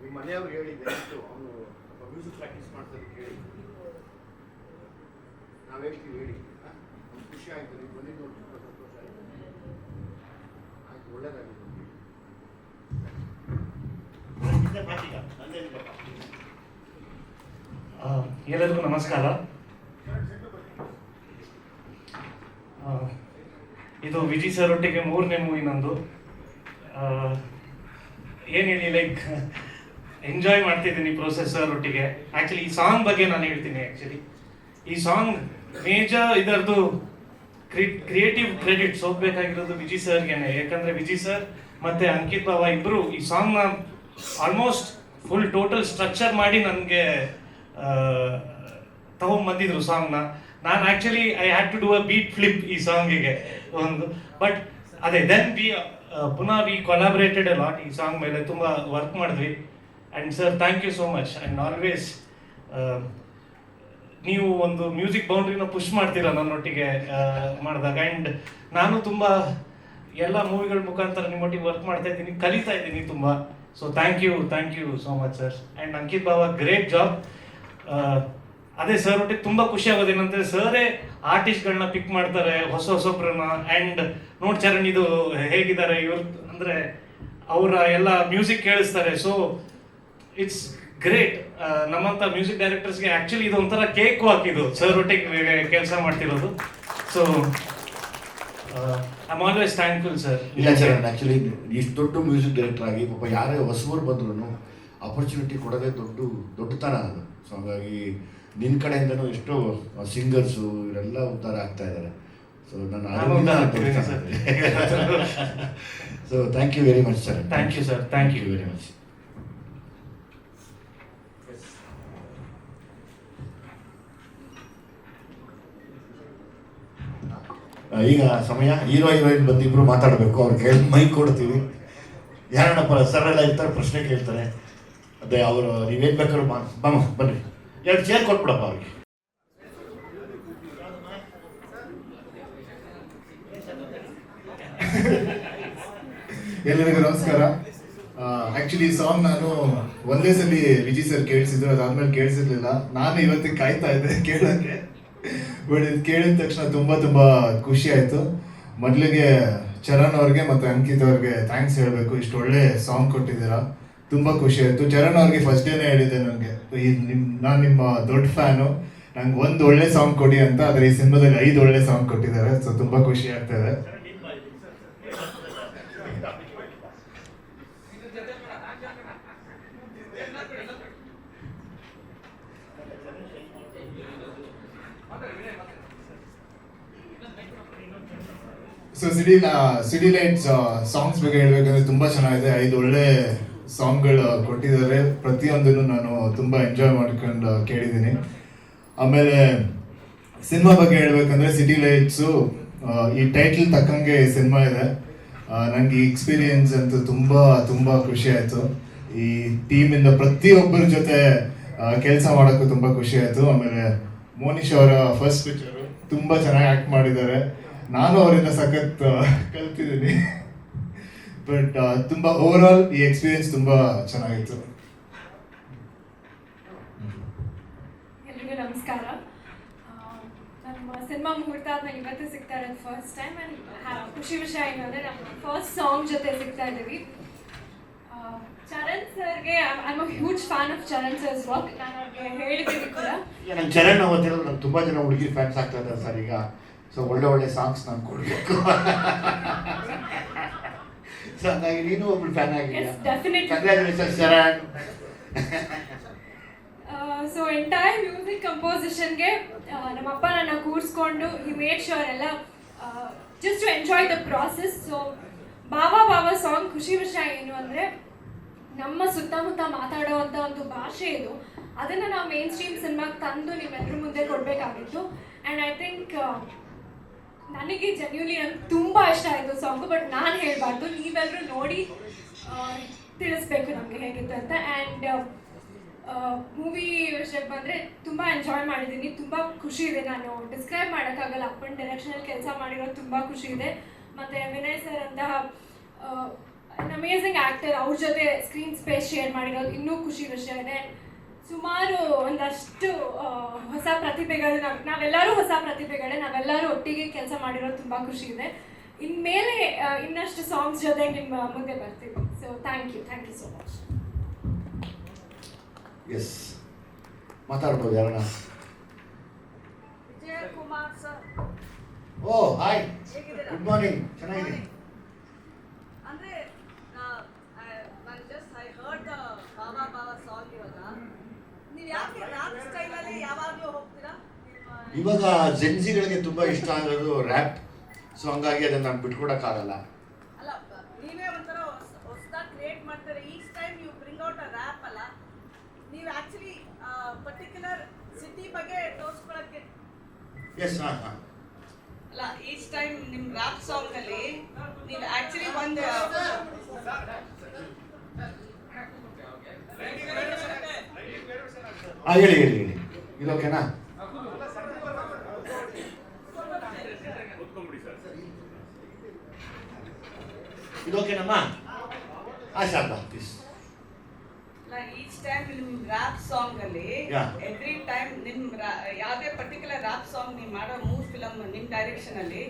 S1: ನಿಮ್ಮ ಮನೆಯವ್ರು ಹೇಳಿದ್ದೆ, ಅವನು ಮ್ಯೂಸಿಕ್ ಪ್ರಾಕ್ಟೀಸ್ ಮಾಡ್ತಾರೆ ಕೇಳಿ, ನಾವು ಹೇಳ್ತೀವಿ ಹೇಳಿ. ಖುಷಿ ಆಯಿತು, ನೀವು ಬಂದಿದ್ದು ನೋಡಿ, ತುಂಬ ಸಂತೋಷ ಆಯಿತು. ಆಯ್ತು, ಒಳ್ಳೇದಾಗಿದೆ.
S11: ಎಲ್ಲರಿಗೂ ನಮಸ್ಕಾರ. ಇದು ವಿಜಯ್ ಸರ್ ಒಟ್ಟಿಗೆ 3ನೇ ಮೂವಿ ನಂದು. ಏನು ಹೇಳಿ, ಲೈಕ್ ಎಂಜಾಯ್ ಮಾಡ್ತಿದ್ದೀನಿ ಪ್ರೋಸೆಸ್ ಸರ್ ಒಟ್ಟಿಗೆ. ಆ್ಯಕ್ಚುಲಿ ಈ ಸಾಂಗ್ ಬಗ್ಗೆ ನಾನು ಹೇಳ್ತೀನಿ. ಆ್ಯಕ್ಚುಲಿ ಈ ಸಾಂಗ್ ಮೇಜರ್ ಇದರದ್ದು ಕ್ರಿಯೇಟಿವ್ ಕ್ರೆಡಿಟ್ಸ್ ಹೋಗ್ಬೇಕಾಗಿರೋದು ವಿಜಯ್ ಸರ್ಗೆನೆ. ಯಾಕಂದರೆ ವಿಜಯ್ ಸರ್ ಮತ್ತು ಅಂಕಿತ್ ಬಾವ ಇಬ್ಬರು ಈ ಸಾಂಗ್ನ ಆಲ್ಮೋಸ್ಟ್ ಫುಲ್ ಟೋಟಲ್ ಸ್ಟ್ರಕ್ಚರ್ ಮಾಡಿ ನನಗೆ ತಗೊಂಡ್ಬಂದಿದ್ರು ಸಾಂಗ್ನ. ನಾನು actually I had to do a beat flip ಈ ಸಾಂಗಿಗೆ ಒಂದು. ಬಟ್ ಅದೇ ದೆನ್ ಪುನಃ ವಿ ಕೊಲಾಬ್ರೇಟೆಡ್ ಅ ಲಾಟ್ ಈ ಸಾಂಗ್ ಮೇಲೆ, ತುಂಬ ವರ್ಕ್ ಮಾಡಿದ್ವಿ. And sir thank you so much. And always ನೀವು ಒಂದು ಮ್ಯೂಸಿಕ್ ಬೌಂಡ್ರಿನ ಪುಷ್ ಮಾಡ್ತೀರಾ ನನ್ನೊಟ್ಟಿಗೆ ಮಾಡಿದಾಗ. ಆ್ಯಂಡ್ ನಾನು ತುಂಬ ಎಲ್ಲ ಮೂವಿಗಳ ಮುಖಾಂತರ ನಿಮ್ಮೊಟ್ಟಿಗೆ ವರ್ಕ್ ಮಾಡ್ತಾ ಇದ್ದೀನಿ, ಕಲಿತಾ ಇದ್ದೀನಿ ತುಂಬ. So thank you so much sir. And Ankit ಬಾವ ಗ್ರೇಟ್ ಜಾಬ್. ಅದೇ ಸರ್ ಒಟ್ಟಿಗೆ ತುಂಬ ಖುಷಿ ಆಗೋದೇನಂದರೆ, ಸರೇ ಆರ್ಟಿಸ್ಟ್ಗಳನ್ನ ಪಿಕ್ ಮಾಡ್ತಾರೆ ಹೊಸೊಬ್ರನ್ನ. ಆ್ಯಂಡ್ ನೋಡಿ ಚರಣ್ ಇದು ಹೇಗಿದ್ದಾರೆ ಇವ್ರು ಅಂದರೆ, ಅವರ ಎಲ್ಲ ಮ್ಯೂಸಿಕ್ ಕೇಳಿಸ್ತಾರೆ. So it's great. ನಮ್ಮಂಥ ಮ್ಯೂಸಿಕ್ ಡೈರೆಕ್ಟರ್ಸ್ಗೆ ಆ್ಯಕ್ಚುಲಿ ಇದು ಒಂಥರ ಕೇಕ್ ವಾಕ್ ಇದು ಸರ್ ಒಟ್ಟಿಗೆ ಕೆಲಸ ಮಾಡ್ತಿರೋದು. So I am always thankful sir.
S1: ಇಲ್ಲ ಚರಣ್, ಆ್ಯಕ್ಚುಲಿ ಇಷ್ಟು ದೊಡ್ಡ ಮ್ಯೂಸಿಕ್ ಡೈರೆಕ್ಟರ್ ಆಗಿ ಪಾಪ ಯಾರೇ ಹೊಸಬರು ಬಂದ್ರು ಆಪರ್ಚುನಿಟಿ ಕೊಡೋದೇ ದೊಡ್ಡತನ ಅದು. ಸೊ ಹಾಗಾಗಿ ನಿನ್ನ ಕಡೆಯಿಂದನೂ ಎಷ್ಟೋ ಸಿಂಗರ್ಸು ಇವರೆಲ್ಲ ಉದ್ಧಾರ ಆಗ್ತಾ ಇದ್ದಾರೆ. So so thank you very much sir.
S11: Thank you sir, thank you
S1: very much. ಈಗ ಸಮಯ ಹೀರೋಯಿನ್ ಬಂದು ಇಬ್ರು ಮಾತಾಡಬೇಕು. ಅವ್ರಿಗೆ ಮೈಕ್ ಕೊಡ್ತೀವಿ. ಯಾರಣ್ಣಪ್ಪ ಸರ್ ಎಲ್ಲ ಇರ್ತಾರೆ, ಪ್ರಶ್ನೆ ಕೇಳ್ತಾರೆ. ಅದೇ ಅವರು ನೀವೇನು ಬೇಕಾದ್ರು ಬನ್ನಿ, 2 ಚೇರ್ ಕೊಟ್ಬಿಡಪ್ಪ ಅವ್ರಿಗೆ.
S12: ಎಲ್ಲರಿಗೂ ನಮಸ್ಕಾರ. ಆಕ್ಚುಲಿ ಸಾಂಗ್ ನಾನು ಒಂದೇ ಸಲ ವಿಜಯ್ ಸರ್ ಕೇಳಿಸಿದ್ರು, ಅದಾದ್ಮೇಲೆ ಕೇಳಿಸಿರ್ಲಿಲ್ಲ. ನಾನು ಇವತ್ತಿಗೆ ಕಾಯ್ತಾ ಇದ್ದೆ ಕೇಳೋಕ್ಕೆ. ಬಟ್ ಇದು ಕೇಳಿದ ತಕ್ಷಣ ತುಂಬಾ ಖುಷಿ ಆಯಿತು. ಮೊದಲಿಗೆ ಚರಣ್ ಅವ್ರಿಗೆ ಮತ್ತು ಅಂಕಿತ್ ಅವ್ರಿಗೆ ಥ್ಯಾಂಕ್ಸ್ ಹೇಳಬೇಕು. ಇಷ್ಟು ಒಳ್ಳೆ ಸಾಂಗ್ ಕೊಟ್ಟಿದ್ದೀರಾ, ತುಂಬ ಖುಷಿ ಆಯಿತು. ಚರಣ್ ಅವ್ರಿಗೆ ಫಸ್ಟ್ ಡೇನೇ ಹೇಳಿದ್ದೆ ನನಗೆ, ನಾನು ನಿಮ್ಮ ದೊಡ್ಡ ಫ್ಯಾನು, ನಂಗೆ ಒಂದು ಒಳ್ಳೆ ಸಾಂಗ್ ಕೊಡಿ ಅಂತ. ಆದರೆ ಈ ಸಿನಿಮಾದಲ್ಲಿ 5 ಒಳ್ಳೆ ಸಾಂಗ್ ಕೊಟ್ಟಿದ್ದಾರೆ. ಸೊ ತುಂಬ ಖುಷಿ ಆಗ್ತಾಯಿದೆ. ಸೊ ಸಿಟಿ ಲೈಟ್ಸ್ ಸಾಂಗ್ಸ್ ಬಗ್ಗೆ ಹೇಳ್ಬೇಕಂದ್ರೆ ತುಂಬ ಚೆನ್ನಾಗಿದೆ. 5 ಒಳ್ಳೆ ಸಾಂಗ್ಗಳು ಕೊಟ್ಟಿದ್ದಾರೆ. ಪ್ರತಿಯೊಂದನ್ನು ನಾನು ತುಂಬ ಎಂಜಾಯ್ ಮಾಡ್ಕೊಂಡು ಕೇಳಿದ್ದೀನಿ. ಆಮೇಲೆ ಸಿನಿಮಾ ಬಗ್ಗೆ ಹೇಳ್ಬೇಕಂದ್ರೆ ಸಿಟಿ ಲೈಟ್ಸು ಈ ಟೈಟಲ್ ತಕ್ಕಂಗೆ ಸಿನಿಮಾ ಇದೆ. ನನಗೆ ಈ ಎಕ್ಸ್ಪೀರಿಯನ್ಸ್ ಅಂತೂ ತುಂಬ ಖುಷಿ ಆಯಿತು. ಈ ಟೀಮಿಂದ ಪ್ರತಿಯೊಬ್ಬರ ಜೊತೆ ಕೆಲಸ ಮಾಡೋಕ್ಕೂ ತುಂಬ ಖುಷಿ ಆಯಿತು. ಆಮೇಲೆ ಮೋನಿಶ್ ಅವರ ಫಸ್ಟ್ ಪಿಕ್ಚರು ತುಂಬ ಚೆನ್ನಾಗಿ ಆ್ಯಕ್ಟ್ ಮಾಡಿದ್ದಾರೆ. ನಾನು ಅವರಿಂದ ಸಖತ್ ಕಲ್ತಿದ್ದೀನಿ. ಬಟ್ ತುಂಬ ಓವರ್ ಆಲ್ ಈ ಎಕ್ಸ್ಪೀರಿಯನ್ಸ್ ತುಂಬ ಚೆನ್ನಾಗಿತ್ತು.
S2: ಎಲ್ರಿಗೂ ನಮಸ್ಕಾರ. ನಮ್ಮ ಸಿನಿಮಾ ಮುಹೂರ್ತ ಆದ್ಮೇಲೆ ಇವತ್ತು ಸಿಗ್ತಾ ಇರೋದು ಫಸ್ಟ್ ಟೈಮ್. ಆ್ಯಂಡ್ ಖುಷಿ ವಿಷಯ ಏನಂದರೆ ನಮ್ಮ ಫಸ್ಟ್ ಸಾಂಗ್ ಜೊತೆ ಸಿಗ್ತಾ ಇದ್ದೀವಿ. ಚರಣ್ ಸರ್ಗೆ I am a huge fan of Charan sir's work. ನಾನು ಅವ್ರಿಗೆ ಹೇಳಿದ್ದೀನಿ ಕೂಡ.
S1: ನಂಗೆ ಚರಣ್ ಅವತ್ತಿರೋ ನಂಗೆ ತುಂಬ ಜನ ಹುಡುಗಿ ಫ್ಯಾನ್ಸ್ ಆಗ್ತಾ ಇದ್ದಾರೆ ಸರ್ ಈಗ. ಸೊ ಒಳ್ಳೆ ಸಾಂಗ್ಸ್ ನಾನು ಕೊಡಬೇಕು. ಸೊ ಹಾಗಾಗಿ ನೀನು ಒಬ್ಳು ಫ್ಯಾನ್ ಆಗಿದ್ಯಾ. Congratulations Charan.
S2: So entire music ಕಂಪೋಸಿಷನ್ಗೆ ನಮ್ಮಪ್ಪ ನನ್ನ ಕೂರಿಸ್ಕೊಂಡು ಹಿ ಮೇಡ್ ಶ್ಯೂರ್ ಎಲ್ಲ just to enjoy the process. So ಬಾವಾ ಸಾಂಗ್ ಖುಷಿ ವಿಷಯ ಏನು ಅಂದರೆ ನಮ್ಮ ಸುತ್ತಮುತ್ತ ಮಾತಾಡೋವಂಥ ಒಂದು ಭಾಷೆ ಇದು. ಅದನ್ನು ನಾವು ಮೇನ್ ಸ್ಟ್ರೀಮ್ ಸಿನಿಮಾಗೆ ತಂದು ನಿಮ್ಮೆಲ್ಲರ ಮುಂದೆ ಕೊಡಬೇಕಾಗಿತ್ತು. ಆ್ಯಂಡ್ ಐ ಥಿಂಕ್ ನನಗೆ ಜೆನ್ಯೂನ್ಲಿ ನಂಗೆ ತುಂಬ ಇಷ್ಟ ಆಯಿತು ಸಾಂಗು. ಬಟ್ ನಾನು ಹೇಳಬಾರ್ದು, ನೀವೆಲ್ಲರೂ ನೋಡಿ ತಿಳಿಸ್ಬೇಕು ನಮಗೆ ಹೇಗಿತ್ತು ಅಂತ. ಆ್ಯಂಡ್ ಮೂವಿ ವಿಷಯಕ್ಕೆ ಬಂದರೆ ತುಂಬ ಎಂಜಾಯ್ ಮಾಡಿದ್ದೀನಿ, ತುಂಬ ಖುಷಿ ಇದೆ. ನಾನು ಡಿಸ್ಕ್ರೈಬ್ ಮಾಡೋಕ್ಕಾಗಲ್ಲ. ಅಪ್ಪನ ಡೈರೆಕ್ಷನಲ್ಲಿ ಕೆಲಸ ಮಾಡಿರೋದು ತುಂಬ ಖುಷಿ ಇದೆ. ಮತ್ತು ವಿನಯ್ ಸರ್ ಅಂತಹ ಅಮೇಝಿಂಗ್ ಆ್ಯಕ್ಟರ್, ಅವ್ರ ಜೊತೆ ಸ್ಕ್ರೀನ್ ಸ್ಪೇಸ್ ಶೇರ್ ಮಾಡಿರೋದು ಇನ್ನೂ ಖುಷಿ ವಿಷಯ ಇದೆ. ಸುಮಾರು ಒಂದಷ್ಟು ಹೊಸ ಪ್ರತಿಭೆಗಳು, ನಾವೆಲ್ಲರೂ ಹೊಸ ಪ್ರತಿಭೆಗಳೇ, ನಾವೆಲ್ಲರೂ ಒಟ್ಟಿಗೆ ಕೆಲಸ ಮಾಡಿರೋದು ತುಂಬ ಖುಷಿ ಇದೆ. ಇನ್ಮೇಲೆ ಇನ್ನಷ್ಟು ಸಾಂಗ್ಸ್ ಜೊತೆ ನಿಮ್ಮ ಮುಂದೆ ಬರ್ತೀವಿ. So thank you so much.
S1: Yes, ಮಾತಾಡ್ಬೋದು ಯಾರಣ್ಣ?
S13: Vijayakumar sir.
S1: Oh hi, good morning. ಚೆನ್ನಾಗಿದೆ.
S13: ಅಂದರೆ ನಾನು just I heard the Bava song. ನೀವು ಯಾಕೆ ರ್ಯಾಪ್ ಸ್ಟೈಲಲ್ಲಿ ಯಾವಾಗಲೂ ಹೋಗ್ತೀರಾ?
S1: ಇವಾಗ ಜೆನ್ಸಿಗಳಿಗೆ ತುಂಬ ಇಷ್ಟ ಆಗೋದು ರ್ಯಾಪ್. ಸೊ ಹಂಗಾಗಿ ಅದನ್ನು ನಾನು ಬಿಟ್ಕೊಡೋಕ್ಕಾಗಲ್ಲ.
S13: ಅಲ್ಲ, ನೀವೇ ಒಂಥರ ಹೊಸದಾಗಿ ಕ್ರಿಯೇಟ್ ಮಾಡ್ತಾರೆ. Each time you bring out a rap ಅಲ್ಲ, ನೀವು ಆ್ಯಕ್ಚುಲಿ ಪರ್ಟಿಕ್ಯುಲರ್ ಸಿಟಿ ಬಗ್ಗೆ ತೋರಿಸ್ಕೊಳ್ಳೋಕ್ಕೆ.
S1: ಎಸ್, ಹಾಂ.
S13: ಅಲ್ಲ, ಈಚ್ ಟೈಮ್ ನಿಮ್ಮ ರ್ಯಾಪ್ ಸಾಂಗಲ್ಲಿ ನೀವು ಆ್ಯಕ್ಚುಲಿ ಒಂದು
S1: ಹೇಳಿ ಇದು ಓಕೆನಾ? ಇದು ಓಕೆನಮ್ಮ? ಶಾರದಾ ಪ್ಲೀಸ್.
S13: ಈಚ್ ಟೈಮ್ ನಿಮ್ಮ ರ್ಯಾಪ್ ಸಾಂಗ್ ಅಲ್ಲಿ ಎವ್ರಿ ಟೈಮ್ ಯಾವುದೇ ಪರ್ಟಿಕ್ಯುಲರ್ ರ್ಯಾಪ್ ಸಾಂಗ್ ನೀವು ಮಾಡೋ 3 ಫಿಲಮ್ ನಿಮ್ಮ ಡೈರೆಕ್ಷನ್ ಅಲ್ಲಿ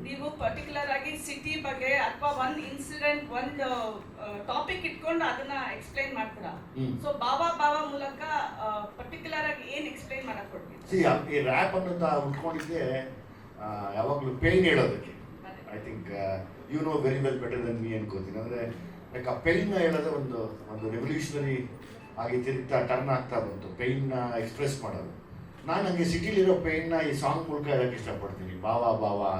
S13: ನೀವು ಪರ್ಟಿಕ್ಯುಲರ್ ಆಗಿ ಸಿಟಿ ಬಗ್ಗೆ ಅಥವಾ ಒಂದು ಇನ್ಸಿಡೆಂಟ್, ಒಂದು ಟಾಪಿಕ್ ಇಟ್ಕೊಂಡು ಅದನ್ನ ಎಕ್ಸ್ಪ್ಲೈನ್ ಮಾಡ್ತೀರಾ. ಸೊ ಬಾವಾ ಮೂಲಕ ಪರ್ಟಿಕ್ಯುಲರ್ ಆಗಿ ಏನು ಎಕ್ಸ್ಪ್ಲೈನ್ ಮಾಡಕ್ ಕೊಡ್ತೀವಿ?
S1: ಈ ರ್ಯಾಪ್ ಅನ್ನೋದು ಉಟ್ಕೊಂಡಿದ್ದೆ ಯಾವಾಗಲೂ ಪೇನ್ ಹೇಳೋದಕ್ಕೆ. I think you know very well better than me ಅನ್ಕೋತೀನಿ. ಅಂದರೆ ಲೈಕ್ ಆ ಪೇನ್ನ ಹೇಳೋದೇ ಒಂದು ರೆವಲ್ಯೂಷನರಿ ಆಗಿ ತಿರುಗ್ತಾ ಟರ್ನ್ ಆಗ್ತಾ ಬಂತು, ಪೇನ್ನ ಎಕ್ಸ್ಪ್ರೆಸ್ ಮಾಡೋದು. ನಾನು ನನಗೆ ಸಿಟಿಲಿರೋ ಪೇನ್ನ ಈ ಸಾಂಗ್ ಮೂಲಕ ಹೇಳಕ್ಕೆ ಇಷ್ಟಪಡ್ತೀನಿ. ಬಾವಾ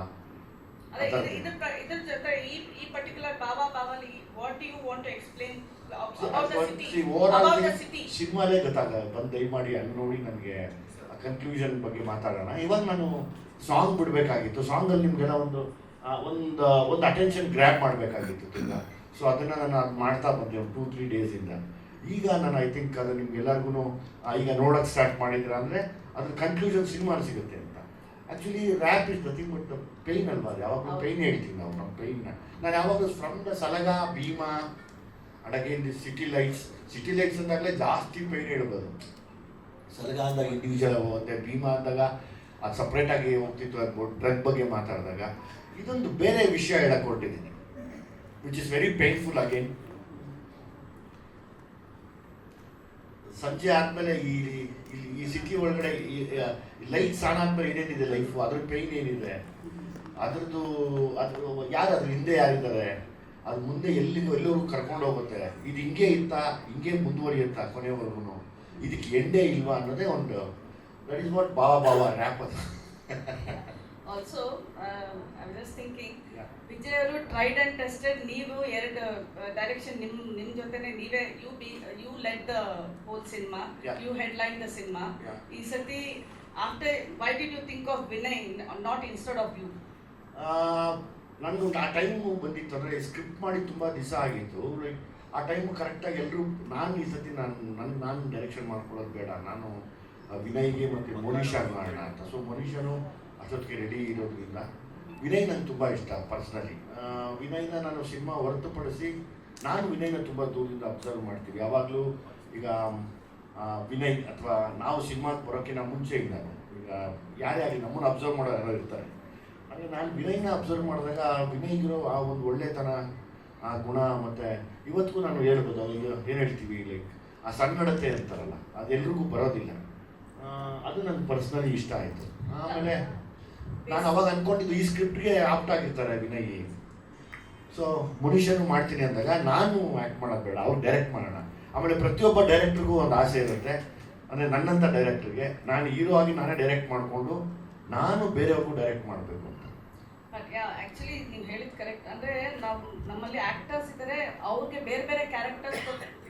S13: ಇದ್ರ ಜೊತೆ ಈ ಪರ್ಟಿಕ್ಯುಲರ್ ಬಾವಾಲಿ what you want to explain
S1: ಸಿನಿಮಾಲೇ ಬಂದು ದಯಮಾಡಿ ಅಲ್ಲಿ ನೋಡಿ ನನಗೆ ಕನ್ಕ್ಲೂಷನ್ ಬಗ್ಗೆ ಮಾತಾಡೋಣ. ಇವಾಗ ನಾನು ಸಾಂಗ್ ಬಿಡಬೇಕಾಗಿತ್ತು. ಸಾಂಗಲ್ಲಿ ನಿಮಗೆಲ್ಲ ಒಂದು ಅಟೆನ್ಷನ್ ಗ್ರ್ಯಾಬ್ ಮಾಡಬೇಕಾಗಿತ್ತು ತುಂಬ. ಸೊ ಅದನ್ನು ನಾನು ಮಾಡ್ತಾ ಬಂದೆ ಒಂದು 2-3 ಡೇಸಿಂದ. ಈಗ ನಾನು ಐ ಥಿಂಕ್ ಅದು ನಿಮ್ಗೆಲ್ಲರಿಗೂ ಈಗ ನೋಡೋಕ್ಕೆ ಸ್ಟಾರ್ಟ್ ಮಾಡಿದ್ರ ಅಂದರೆ ಅದ್ರ ಕನ್ಕ್ಲೂಷನ್ ಸಿನಿಮಾ ಸಿಗುತ್ತೆ ಅಂತ. Actually rap is nothing but the pain ಅಲ್ವಾ? ಯಾವಾಗಲೂ ಪೇಯ್ನ್ ಹೇಳ್ತೀವಿ ನಾವು, ನಮ್ಮ ಪೇಯ್ನ. ನಾನು ಯಾವಾಗಲೂ from the Salaga, Bheema, and again the city lights ಅಂದಾಗಲೇ ಜಾಸ್ತಿ ಪೈನ್ ಇಡ್ಬೋದು. ಸಲಗ ಅಂದಾಗ ಇಂಡಿವಿಜುವಲ್ ಹೋಗುತ್ತೆ, ಭೀಮಾ ಅಂದಾಗ ಅದು ಸಪ್ರೇಟಾಗಿ ಹೋಗ್ತಿತ್ತು, ಅದು ಡ್ರಗ್ ಬಗ್ಗೆ ಮಾತಾಡಿದಾಗ ಇದೊಂದು ಬೇರೆ ವಿಷಯ ಹೇಳಕ್ಕೆ ಹೊರಟಿದ್ದೀನಿ, which is very painful. Again ಸಂಜೆ ಆದಮೇಲೆ ಈ ಸಿಟಿ ಒಳಗಡೆ ಲೈಟ್ಸ್ ಆನ್ ಆದ್ಮೇಲೆ ಏನೇನಿದೆ ಲೈಫು, ಅದ್ರ ಪೇಯ್ನ್ ಏನಿದೆ, ಅದು ಯಾರು ಅದ್ರ ಹಿಂದೆ ಯಾರಿದ್ದಾರೆ, ಅದು ಮುಂದೆ ಎಲ್ಲರಿಗೂ ಕರ್ಕೊಂಡು ಹೋಗುತ್ತೆ, ಇದು ಹಿಂಗೆ ಇತ್ತಾ, ಹಿಂಗೆ ಮುಂದುವರಿಯುತ್ತಾ ಕೊನೆವರೆಗೂ, ಇದಕ್ಕೆ ಎಂಡೇ ಇಲ್ವಾ ಅನ್ನೋದೇ ಒಂದು, ದಟ್ ಇಸ್ ವಾಟ್ ಬಾವ ರ್ಯಾಪ್ ಅದು.
S13: Also I am just thinking, Vijay ಅವರು ಟ್ರೈಡ್ ಅಂಡ್ ಟೆಸ್ಟೆಡ್, ನೀವು ಎರಡು ಡೈರೆಕ್ಷನ್ ನಿಮ್ಮ ಜೊತೆನೆ ನೀವೇ, you led the whole cinema, you headline the cinema. ಈ ಸತಿ after, why did you think of Vinay not instead of you?
S1: ನನಗೂ ಆ ಟೈಮು ಬಂದಿತ್ತು, ಅಂದರೆ ಸ್ಕ್ರಿಪ್ಟ್ ಮಾಡಿ ತುಂಬ ದಿವಸ ಆಗಿತ್ತು. ಲೈಕ್ ಆ ಟೈಮು ಕರೆಕ್ಟಾಗಿ ಎಲ್ಲರೂ, ನಾನು ಈ ಸತಿ ನಾನು ಡೈರೆಕ್ಷನ್ ಮಾಡ್ಕೊಳ್ಳೋದು ಬೇಡ, ನಾನು ವಿನಯ್ಗೆ ಮತ್ತು ಮೋನಿಷಾಗೆ ಮಾಡೋಣ ಅಂತ. ಸೊ ಮೋನಿಷಾನು ಅಷ್ಟೊತ್ತಿಗೆ ರೆಡಿ ಇರೋದ್ರಿಂದ ವಿನಯ್ ನಂಗೆ ತುಂಬ ಇಷ್ಟ ಪರ್ಸ್ನಲಿ. ವಿನಯ್ನ ನಾನು ಸಿನಿಮಾ ಹೊರತುಪಡಿಸಿ ನಾನು ವಿನಯ್ನ ತುಂಬ ದೂರದಿಂದ ಅಬ್ಸರ್ವ್ ಮಾಡ್ತೀವಿ ಯಾವಾಗಲೂ. ಈಗ ವಿನಯ್ ಅಥವಾ ನಾವು ಸಿನಿಮಾಗೆ ಬರೋಕ್ಕಿಂತ ಮುಂಚೆಯಿಂದಾನು ಈಗ ಯಾರೇ ಆಗಲಿ ನಮ್ಮನ್ನು ಅಬ್ಸರ್ವ್ ಮಾಡೋ ಯಾರೋ ಇರ್ತಾರೆ. ಅಂದರೆ ನಾನು ವಿನಯ್ನ ಅಬ್ಸರ್ವ್ ಮಾಡಿದಾಗ ವಿನಯ್ಗಿರೋ ಆ ಒಂದು ಒಳ್ಳೆತನ, ಆ ಗುಣ, ಮತ್ತು ಇವತ್ತಿಗೂ ನಾನು ಹೇಳ್ಬೋದು, ಅವಾಗ ಏನು ಹೇಳ್ತೀವಿ, ಲೈಕ್ ಆ ಸಣ್ಣಡತೆ ಅಂತಾರಲ್ಲ, ಅದೆಲ್ರಿಗೂ ಬರೋದಿಲ್ಲ. ಅದು ನನಗೆ ಪರ್ಸ್ನಲಿ ಇಷ್ಟ ಆಯಿತು. ಆಮೇಲೆ ನಾನು ಅವಾಗ ಅಂದ್ಕೊಂಡಿದ್ದು ಈ ಸ್ಕ್ರಿಪ್ಟ್ಗೆ ಆಪ್ಟ್ ಆಗಿರ್ತಾರೆ ವಿನಯ್, ಸೊ ಮುನೀಶನು ಮಾಡ್ತೀನಿ ಅಂದಾಗ ನಾನು ಆ್ಯಕ್ಟ್ ಮಾಡೋದು ಬೇಡ, ಅವ್ರು ಡೈರೆಕ್ಟ್ ಮಾಡೋಣ. ಆಮೇಲೆ ಪ್ರತಿಯೊಬ್ಬ ಡೈರೆಕ್ಟ್ರಿಗೂ ಒಂದು ಆಸೆ ಇರುತ್ತೆ, ಅಂದರೆ ನನ್ನಂಥ ಡೈರೆಕ್ಟ್ರಿಗೆ ನಾನು ಹೀರೋ ಆಗಿ ನಾನೇ ಡೈರೆಕ್ಟ್ ಮಾಡಿಕೊಂಡು ನಾನು ಬೇರೆಯವ್ರಿಗೂ ಡೈರೆಕ್ಟ್ ಮಾಡಬೇಕು ಅಂತ.
S13: ಬಟ್ ಆ್ಯಕ್ಚುಲಿ ನೀವು ಹೇಳಿದ ಕರೆಕ್ಟ್. ಅಂದರೆ ನಾವು ನಮ್ಮಲ್ಲಿ ಆ್ಯಕ್ಟರ್ಸ್ ಇದ್ದಾರೆ, ಅವ್ರಿಗೆ ಬೇರೆ ಬೇರೆ ಕ್ಯಾರೆಕ್ಟರ್ಸ್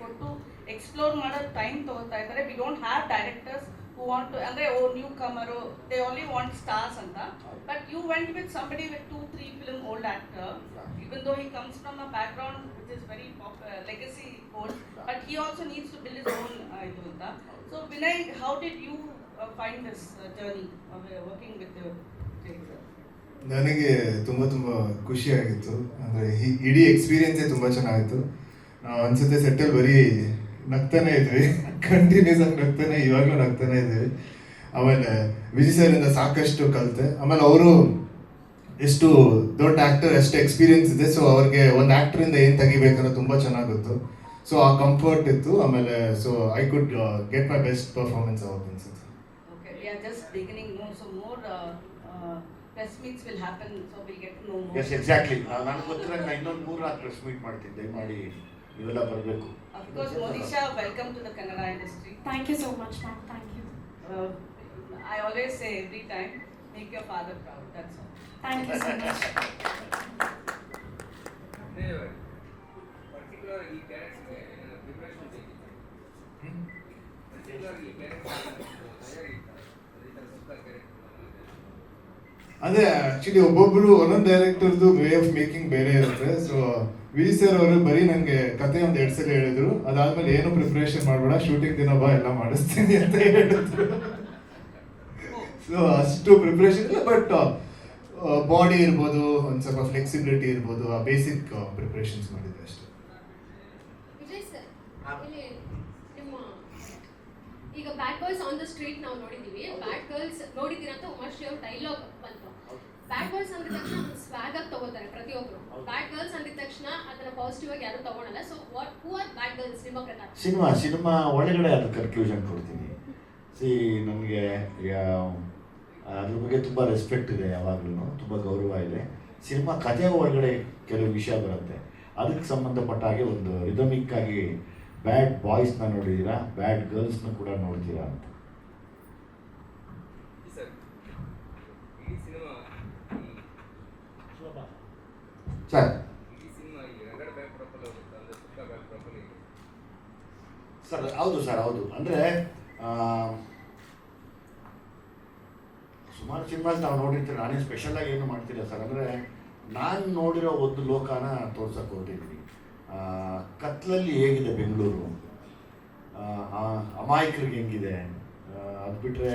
S13: ಕೊಟ್ಟು ಎಕ್ಸ್ಪ್ಲೋರ್ ಮಾಡೋ ಟೈಮ್ ತೊಗೊಳ್ತಾ ಇದ್ದಾರೆ. We don't have directors who want to, andre new comer, they only want stars anta, but you went with somebody with 2-3 film old actor, even though he comes from a background which is very legacy old, but he also needs to build his own idu anta. So Vinay, how did you find this journey of working with the director?
S12: ನನಗೆ ತುಂಬ ಖುಷಿಯಾಗಿತ್ತು. ಅಂದರೆ ಇಡೀ ಎಕ್ಸ್ಪೀರಿಯನ್ಸೇ ತುಂಬ ಚೆನ್ನಾಗಿತ್ತು. ನಾವು ಅನ್ಸುತ್ತೆ ಸೆಟ್ಟಲ್ಲಿ ಬರೀ ನಗ್ತಾನೆ ಇದ್ವಿ, ಕಂಟಿನ್ಯೂಸ್ ಆಗಿ ಇವಾಗಲೂ ನಗ್ತಾನೆ ಇದ್ವಿ. ಆಮೇಲೆ ವಿಜಯ್ ಸರಿಂದ ಸಾಕಷ್ಟು ಕಲಿತೆ. ಆಮೇಲೆ ಅವರು ಎಷ್ಟು ದೊಡ್ಡ ಆ್ಯಕ್ಟರ್, ಎಷ್ಟು ಎಕ್ಸ್ಪೀರಿಯನ್ಸ್ ಇದೆ, ಸೊ ಅವ್ರಿಗೆ ಒಂದು ಆ್ಯಕ್ಟ್ರಿಂದ ಏನು ತೆಗಿಬೇಕನ್ನೋ ತುಂಬ ಚೆನ್ನಾಗಿ ಗೊತ್ತು. ಸೊ ಆ ಕಂಫರ್ಟ್ ಇತ್ತು. ಆಮೇಲೆ so I could get my best performance ಅವಾಗ ಅನ್ಸುತ್ತೆ.
S13: Okay, we are just beginning more, so more press meets will happen, so we'll get to know more.
S1: Yes, exactly. ನಾನು ಗೊತ್ತಿರೋ ಇನ್ನೊಂದು 3-4 ಪ್ರೆಸ್ ಮೀಟ್ ಮಾಡ್ತೀನಿ, ದಯಮಾಡಿ ನೀವೆಲ್ಲ ಬರಬೇಕು.
S13: Of course, Monisha, welcome to the Kannada industry.
S2: Thank you so much, ma'am. Thank you.
S13: I always say every time, make your father proud. That's all.
S2: Thank you so much.
S14: Particularly character preparation taking. Particularly
S12: ಅದೇ actually ಒಬ್ಬೊಬ್ಬರು ಒಂದೊಂದು ಡೈರೆಕ್ಟರ್ದು way of making ಬೇರೆ ಇರುತ್ತೆ. So Vijay sir ಅವರು ಬರೀ ನನಗೆ ಕತೆ ಒಂದು 2 ಸಲ ಹೇಳಿದ್ರು, ಅದಾದ್ಮೇಲೆ ಏನು ಪ್ರಿಪ್ರೇಷನ್ ಮಾಡಬೇಡ, ಶೂಟಿಂಗ್ ದಿನ ಬಾ, ಎಲ್ಲ ಮಾಡಿಸ್ತೀನಿ ಅಂತ ಹೇಳಿದ್ರು. ಸೊ ಅಷ್ಟು ಪ್ರಿಪ್ರೇಷನ್ ಇಲ್ಲ, ಬಟ್ ಬಾಡಿ ಇರ್ಬೋದು, ಒಂದು ಸ್ವಲ್ಪ ಫ್ಲೆಕ್ಸಿಬಿಲಿಟಿ ಇರ್ಬೋದು, ಆ ಬೇಸಿಕ್ ಪ್ರಿಪ್ರೇಷನ್ಸ್ ಮಾಡಿದ್ದೆ ಅಷ್ಟೇ.
S15: ವಿಜಯ್ ಸರ್, ಇಲ್ಲಿ ನಿಮ್ಮ ಈಗ ಬ್ಯಾಡ್ ಬಾಯ್ಸ್ ಆನ್ ದ ಸ್ಟ್ರೀಟ್ ನಾವು ನೋಡಿದ್ದೀವಿ, ಬ್ಯಾಡ್ ಗರ್ಲ್ಸ್ ನೋಡಿದ್ದೀರ ಅಂತ ಉಮಾಶ್ರೀ ಅವ್ರ ಡೈಲಾಗ್ ಬಂತು. ಬ್ಯಾಡ್ ಬಾಯ್ಸ್ ಅಂದಿದ ತಕ್ಷಣ ಸ್ವ್ಯಾಗ್ ಆಗಿ ತಗೋತಾರೆ ಪ್ರತಿಯೊಬ್ಬರು. ಬ್ಯಾಡ್ ಗರ್ಲ್ಸ್ ಅಂದಿದ ತಕ್ಷಣ ಅದನ್ನ ಪಾಸಿಟಿವ್ ಆಗಿ ಯಾರು ತಗೊಳಲ್ಲ. So who are bad girls ನಿಮ್ಮ ಪ್ರಕಾರ?
S1: ಸಿನಿಮಾ ಒಳಗಡೆ ಅದು ಕನ್ಕ್ಲೂಷನ್ ಕೊಡ್ತೀನಿ. ನನಗೆ ಅದ್ರ ಬಗ್ಗೆ ತುಂಬ ರೆಸ್ಪೆಕ್ಟ್ ಇದೆ, ಯಾವಾಗಲೂ ತುಂಬ ಗೌರವ ಇದೆ. ಸಿನಿಮಾ ಕಥೆ ಒಳಗಡೆ ಕೆಲವು ವಿಷಯ ಬರುತ್ತೆ, ಅದಕ್ಕೆ ಸಂಬಂಧಪಟ್ಟ ಹಾಗೆ ಒಂದು ರಿದಮಿಕ್ ಆಗಿ ಬ್ಯಾಡ್ ಬಾಯ್ಸ್ನ ನೋಡಿದ್ದೀರಾ, ಬ್ಯಾಡ್ ಗರ್ಲ್ಸ್ನ ಕೂಡ ನೋಡ್ತೀರಾ ಅಂತ. ಸರ್ ಸರ್ ಹೌದು ಸರ್, ಹೌದು. ಅಂದರೆ ಸುಮಾರು ಸಿನಿಮಾಸ್ ನಾವು ನೋಡಿರ್ತೀವಿ, ನಾನೇ ಸ್ಪೆಷಲಾಗಿ ಏನು ಮಾಡ್ತೀರ ಸರ್. ಅಂದರೆ ನಾನು ನೋಡಿರೋ ಒಂದು ಲೋಕನ ತೋರ್ಸಕ್ಕೆ ಹೊರಟಿದ್ದೀನಿ. ಕತ್ಲಲ್ಲಿ ಹೇಗಿದೆ ಬೆಂಗಳೂರು, ಅಮಾಯಕರಿಗೆ ಹೆಂಗಿದೆ, ಅದು ಬಿಟ್ಟರೆ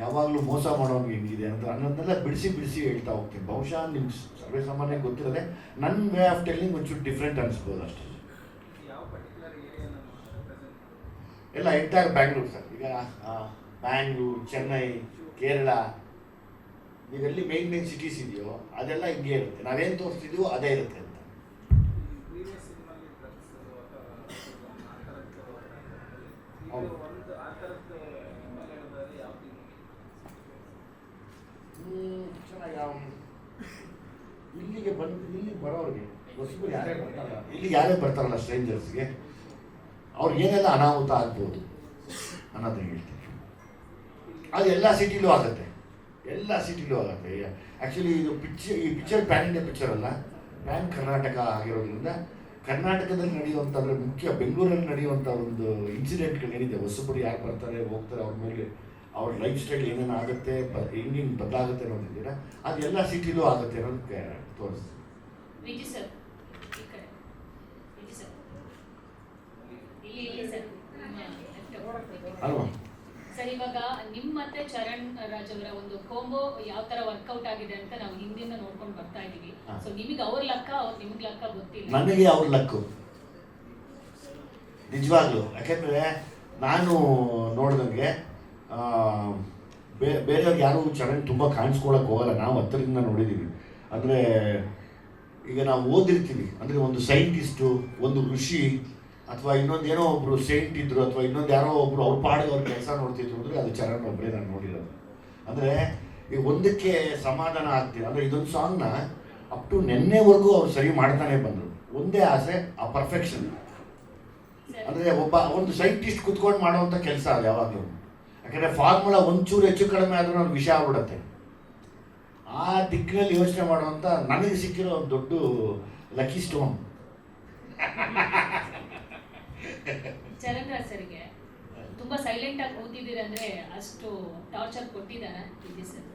S1: ಯಾವಾಗಲೂ ಮೋಸ ಮಾಡೋನಿಗೆ ಹೆಂಗಿದೆ ಅಂತ ಅನ್ನೋದನ್ನೆಲ್ಲ ಬಿಡಿಸಿ ಹೇಳ್ತಾ ಹೋಗ್ತೀನಿ. ಬಹುಶಃ ನಿಮ್ಗೆ ಸರ್ವೇ ಸಾಮಾನ್ಯ ಗೊತ್ತಿರೋದೆ, ನನ್ನ ವೇ ಆಫ್ ಟೆಲ್ಲಿಂಗ್ ಒಂಚೂರು ಡಿಫ್ರೆಂಟ್ ಅನಿಸ್ಬೋದು ಅಷ್ಟೇ. ಎಲ್ಲ ಎಂಟೈರ್ ಬ್ಯಾಂಗ್ಳೂರು ಸರ್. ಈಗ ಬ್ಯಾಂಗ್ಳೂರು, ಚೆನ್ನೈ, ಕೇರಳ, ನೀವೆಲ್ಲಿ ಮೇನ್ ಸಿಟೀಸ್ ಇದೆಯೋ ಅದೆಲ್ಲ ಹಿಂಗೆ ಇರುತ್ತೆ. ನಾವೇನು ತೋರಿಸ್ತಿದ್ವೋ ಅದೇ ಇರುತ್ತೆ ಅಂತ. ಹೌದು. ಚೆನ್ನಾಗಿ ಇಲ್ಲಿಗೆ ಬರೋರಿಗೆ ಹೊಸಬರು ಯಾರೇ ಬರ್ತಾರಲ್ಲ, ಇಲ್ಲಿಗೆ ಯಾರೇ ಬರ್ತಾರಲ್ಲ ಸ್ಟ್ರೇಂಜರ್ಸ್ಗೆ, ಅವ್ರಿಗೆ ಏನೆಲ್ಲ ಅನಾಹುತ ಆಗ್ಬೋದು ಅನ್ನೋದನ್ನ ಹೇಳ್ತೀನಿ. ಅದು ಎಲ್ಲ ಸಿಟಿಲೂ ಆಗುತ್ತೆ, ಎಲ್ಲ ಸಿಟಿಲೂ ಆಗುತ್ತೆ. ಆ್ಯಕ್ಚುಲಿ ಇದು ಈ ಪಿಕ್ಚರ್ ಪ್ಯಾನ್ ಇಂಡಿಯಾ ಪಿಕ್ಚರ್ ಅಲ್ಲ, ಪ್ಯಾನ್ ಕರ್ನಾಟಕ ಆಗಿರೋದ್ರಿಂದ ಕರ್ನಾಟಕದಲ್ಲಿ ನಡೆಯುವಂಥದ್ರೆ ಮುಖ್ಯ ಬೆಂಗಳೂರಲ್ಲಿ ನಡೆಯುವಂಥ ಒಂದು ಇನ್ಸಿಡೆಂಟ್ಗಳೇನಿದೆ, ಹೊಸಬರು ಯಾರು ಬರ್ತಾರೆ ಹೋಗ್ತಾರೆ, ಅವ್ರ ಮೇಲೆ ಅವ್ರ ಲೈಫ್ ಸ್ಟೈಲ್ ಏನೇನು ಆಗುತ್ತೆ, ಹೆಂಗೆ ಬದಲಾಗುತ್ತೆ ಅನ್ನೋದಿದ್ದೀರಾ, ಅದು ಎಲ್ಲ ಸಿಟಿಲೂ ಆಗುತ್ತೆ ಅನ್ನೋದಕ್ಕೆ ತೋರಿಸ್ತೀವಿ.
S3: ವಿಜಿ ಸರ್ ಈ ಕಡೆ, ವಿಜಿ ಸರ್ ಇಲ್ಲಿ ಸರ್
S1: ಅಲ್ವಾ
S16: ಸರ್, ಇವಾಗ ನಿಮ್ಮ ಮತ್ತೆ ಚರಣ್ ರಾಜ್ ಅವರ ಒಂದು ಕೋಂಬೋ ಯಾವ ತರ ವರ್ಕೌಟ್ ಆಗಿದೆ ಅಂತ ನಾವು ಹಿಂದಿಂದ ನೋಡ್ಕೊಂಡು ಬರ್ತಾ ಇದೀವಿ. ಸೊ ನಿಮಗೆ ಅವ್ರ ಲಕ್ಕ, ನಿಮ್ಗೆ ಲಕ್ಕ ಗೊತ್ತಿಲ್ಲ.
S1: ನನಗೆ ಅವ್ರ ಲಕ್ಕು ನಿಜವಾಗ್ಲು. ಯಾಕೆಂದರೆ ನಾನು ನೋಡ್ದಂಗೆ ಬೇರೆಯವ್ರಿಗೆ ಯಾರು ಚರಣ್ ತುಂಬ ಕಾಣಿಸ್ಕೊಳಕ್ಕೆ ಹೋಗಲ್ಲ. ನಾವು ಹತ್ತಿರದಿಂದ ನೋಡಿದ್ದೀವಿ. ಅಂದರೆ ಈಗ ನಾವು ಓದಿರ್ತೀವಿ, ಅಂದರೆ ಒಂದು ಸೈಂಟಿಸ್ಟು, ಒಂದು ಋಷಿ, ಅಥವಾ ಇನ್ನೊಂದೇನೋ ಒಬ್ಬರು ಸೈಂಟ್ ಇದ್ದರು, ಅಥವಾ ಇನ್ನೊಂದು ಯಾರೋ ಒಬ್ಬರು ಅವ್ರ ಪಾಡಿಗೆ ಅವ್ರ ಕೆಲಸ ನೋಡ್ತಿದ್ರು ಅಂದರೆ ಅದು ಚರಣ್ ಒಬ್ಬರೇ ನಾನು ನೋಡಿರೋದು. ಅಂದರೆ ಈಗ ಒಂದಕ್ಕೆ ಸಮಾಧಾನ ಆಗ್ತೀವಿ. ಅಂದರೆ ಇದೊಂದು ಸಾಂಗ್ನ ಅಪ್ ಟು ನೆನ್ನೆವರೆಗೂ ಅವ್ರು ಸರಿ ಮಾಡ್ತಾನೆ ಬಂದರು. ಒಂದೇ ಆಸೆ, ಆ ಪರ್ಫೆಕ್ಷನ್. ಅಂದರೆ ಒಂದು ಸೈಂಟಿಸ್ಟ್ ಕುತ್ಕೊಂಡು ಮಾಡೋವಂಥ ಕೆಲಸ ಅದು ಯಾವಾಗಲೂ. ಯಾಕಂದರೆ ಫಾರ್ಮುಲಾ ಒಂಚೂರು ಹೆಚ್ಚು ಕಡಿಮೆ ಆದರೂ ಅವ್ರು ವಿಷಯ ಆಗ್ಬಿಡುತ್ತೆ. ಆ ದಿಕ್ಕಿನಲ್ಲಿ ಯೋಚನೆ ಮಾಡುವಂಥ ನನಗೆ ಸಿಕ್ಕಿರೋ ಒಂದು ದೊಡ್ಡ ಲಕ್ಕಿ ಸ್ಟೋನ್.
S16: ಚರಣ್ ರಾಜ್ ಸರ್ಗೆ ತುಂಬಾ ಸೈಲೆಂಟ್ ಆಗಿ ಕೂತಿದ್ದೀರ ಅಂದ್ರೆ ಅಷ್ಟು ಟಾರ್ಚರ್ ಕೊಟ್ಟಿದ್ದಾರೆ ವಿಜಯ್ ಸರ್.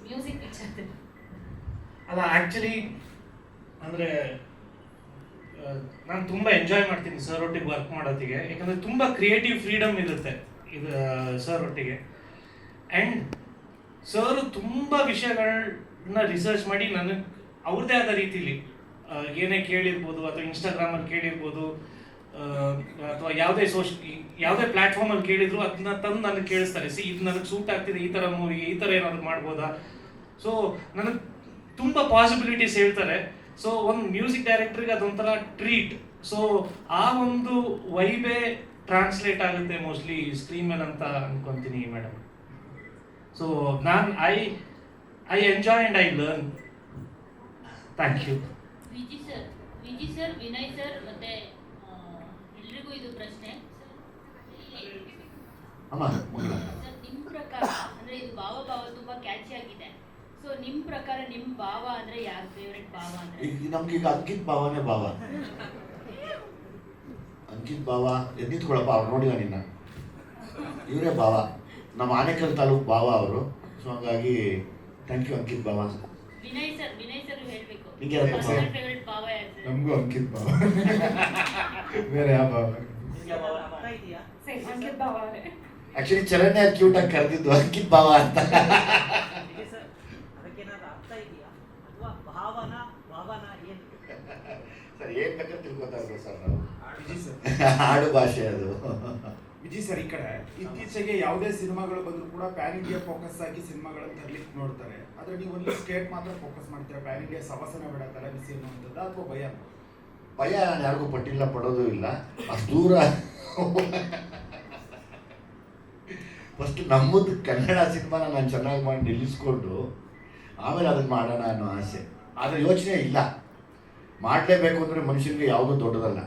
S16: ಮ್ಯೂಸಿಕ್ ಪಿಕ್ಚರ್
S11: ಅಲ್ಲ, ಆ್ಯಕ್ಚುಲಿ ಅಂದರೆ ನಾನು ತುಂಬ ಎಂಜಾಯ್ ಮಾಡ್ತೀನಿ ಸರ್ ಒಟ್ಟಿಗೆ ವರ್ಕ್ ಮಾಡೋತ್ತಿಗೆ. ಯಾಕಂದರೆ ತುಂಬ ಕ್ರಿಯೇಟಿವ್ ಫ್ರೀಡಮ್ ಇರುತ್ತೆ ಇದು ಸರ್ ಒಟ್ಟಿಗೆ. ಆ್ಯಂಡ್ ಸರ್ ತುಂಬ ವಿಷಯಗಳನ್ನ ರಿಸರ್ಚ್ ಮಾಡಿ ನನಗೆ ಅವ್ರದ್ದೇ ಆದ ರೀತಿಲಿ ಏನೇ ಕೇಳಿರ್ಬೋದು, ಅಥವಾ ಇನ್ಸ್ಟಾಗ್ರಾಮಲ್ಲಿ ಕೇಳಿರ್ಬೋದು, ಅಥವಾ ಯಾವುದೇ ಪ್ಲ್ಯಾಟ್ಫಾರ್ಮಲ್ಲಿ ಕೇಳಿದ್ರು ಅದನ್ನ ತಂದು ನನಗೆ ಕೇಳಿಸ್ತಾರೆ. ಇದು ನನಗೆ ಸೂಟ್ ಆಗ್ತಿದೆ, ಈ ಥರ ಮೂವಿ, ಈ ಥರ ಏನಾದ್ರು ಮಾಡ್ಬೋದಾ. ಸೊ ನನಗೆ ತುಂಬ ಪಾಸಿಬಿಲಿಟೀಸ್ ಹೇಳ್ತಾರೆ. ಸೊ ಒಂದು ಮ್ಯೂಸಿಕ್ ಡೈರೆಕ್ಟ್ರಿಗೆ ಅದೊಂಥರ ಟ್ರೀಟ್. ಸೊ ಆ ಒಂದು ವೈಬೇ ಟ್ರಾನ್ಸ್ಲೇಟ್ ಆಗುತ್ತೆ ಮೋಸ್ಟ್ಲಿ ಸ್ಕ್ರೀನ್ ಮೇಲೆ ಅಂತ ಅನ್ಕೊಂತೀನಿ ಮೇಡಮ್. ಸೊ ನಾನು I enjoy and I learn. Thank you.
S16: Viji sir, Vinay sir, ಮತ್ತೆ ಎಲ್ರಿಗೂ ಇದು ಪ್ರಶ್ನೆ. ಸರ್, ನಿಮ್ಮ ಪ್ರಕಾರ ಅಂದ್ರೆ ಇದು ಭಾವ ತುಂಬಾ ಕ್ಯಾಚಿ ಆಗಿದೆ. ಸೊ ನಿಮ್ಮ ಪ್ರಕಾರ ನಿಮ್ಮ ಭಾವ ಅಂದ್ರೆ ಯಾರು ಫೇವರೇಟ್ ಭಾವ ಅಂದ್ರೆ?
S1: ನಮ್ಗೀಗ ಅಂಕಿತ್ ಭಾವನೇ ಭಾವ. ಅಂಕಿತ್ ಭಾವ ಎದ್ದಿತ್ಕೊಳಪ್ಪ, ಅವ್ರು ನೋಡಿದ ನಿನ್ನ, ಇವರೇ ಭಾವ. ನಮ್ಮ ಆನೇಕಲ್ ತಾಲೂಕು ಭಾವ ಅವರು. ಸೊ ಹಂಗಾಗಿ ಥ್ಯಾಂಕ್ ಯು ಅಂಕಿತ್ ಭಾವ.
S16: ವಿನಯ್ ಸರ್ ಹೇಳ್ಬೇಕು, ಫೇವರೇಟ್ ಭಾವ ಯಾರು?
S12: ನಮಗೂ ಅಂಕಿತ್ ಭಾವ. ಬೇರೆ ಯಾವ ಭಾವ?
S2: ಅಂಕಿತ್ ಭಾವ.
S1: ಆಕ್ಚುಲಿ ಚರಣ್ಯ ಕ್ಯೂಟ್ ಆಗಿ ಕರೆದಿದ್ದು ಅಂಕಿತ್ ಭಾವ ಅಂತ. ಸರ್ ಏನ್ ಬೇಕಾದ್ರೆ ತಿಳ್ಕೊತಾ ಇರ್ಬೋದು ಸರ್ ನಾವು. ಆಡು ಭಾಷೆ ಅದು.
S17: ವಿಜಯ್ ಸರ್, ಈ ಕಡೆ ಇತ್ತೀಚೆಗೆ ಯಾವುದೇ ಸಿನಿಮಾಗಳು ಬಂದರೂ ಕೂಡ ಪ್ಯಾನ್ ಇಂಡಿಯಾ ಫೋಕಸ್ ಆಗಿ ಸಿನಿಮಾಗಳನ್ನು ತರಲಿಕ್ಕೆ ನೋಡ್ತಾರೆ. ಆದರೆ ನೀವು ಒಂದು ಸ್ಟೇಟ್ ಮಾತ್ರ ಫೋಕಸ್ ಮಾಡ್ತೀರಾ, ಪ್ಯಾನ್ ಇಂಡಿಯಾ ಸವಸನ ಬೇಡ, ತಲೆ ಬಿಸಿ ಅನ್ನುವಂಥದ್ದು, ಅಥವಾ ಭಯ?
S1: ಭಯ ನಾನು ಯಾರಿಗೂ ಪಟ್ಟಿಲ್ಲ, ಪಡೋದು ಇಲ್ಲ. ಅಷ್ಟು ದೂರ ಫಸ್ಟ್ ನಮ್ಮದು ಕನ್ನಡ ಸಿನಿಮಾನ ನಾನು ಚೆನ್ನಾಗಿ ಮಾಡಿ ನಿಲ್ಲಿಸ್ಕೊಂಡು ಆಮೇಲೆ ಅದನ್ನು ಮಾಡೋಣ ಅನ್ನೋ ಆಸೆ. ಆದರೆ ಯೋಚನೆ ಇಲ್ಲ. ಮಾಡಲೇಬೇಕು ಅಂದರೆ ಮನುಷ್ಯನಿಗೆ ಯಾವುದೂ ದೊಡ್ಡದಲ್ಲ,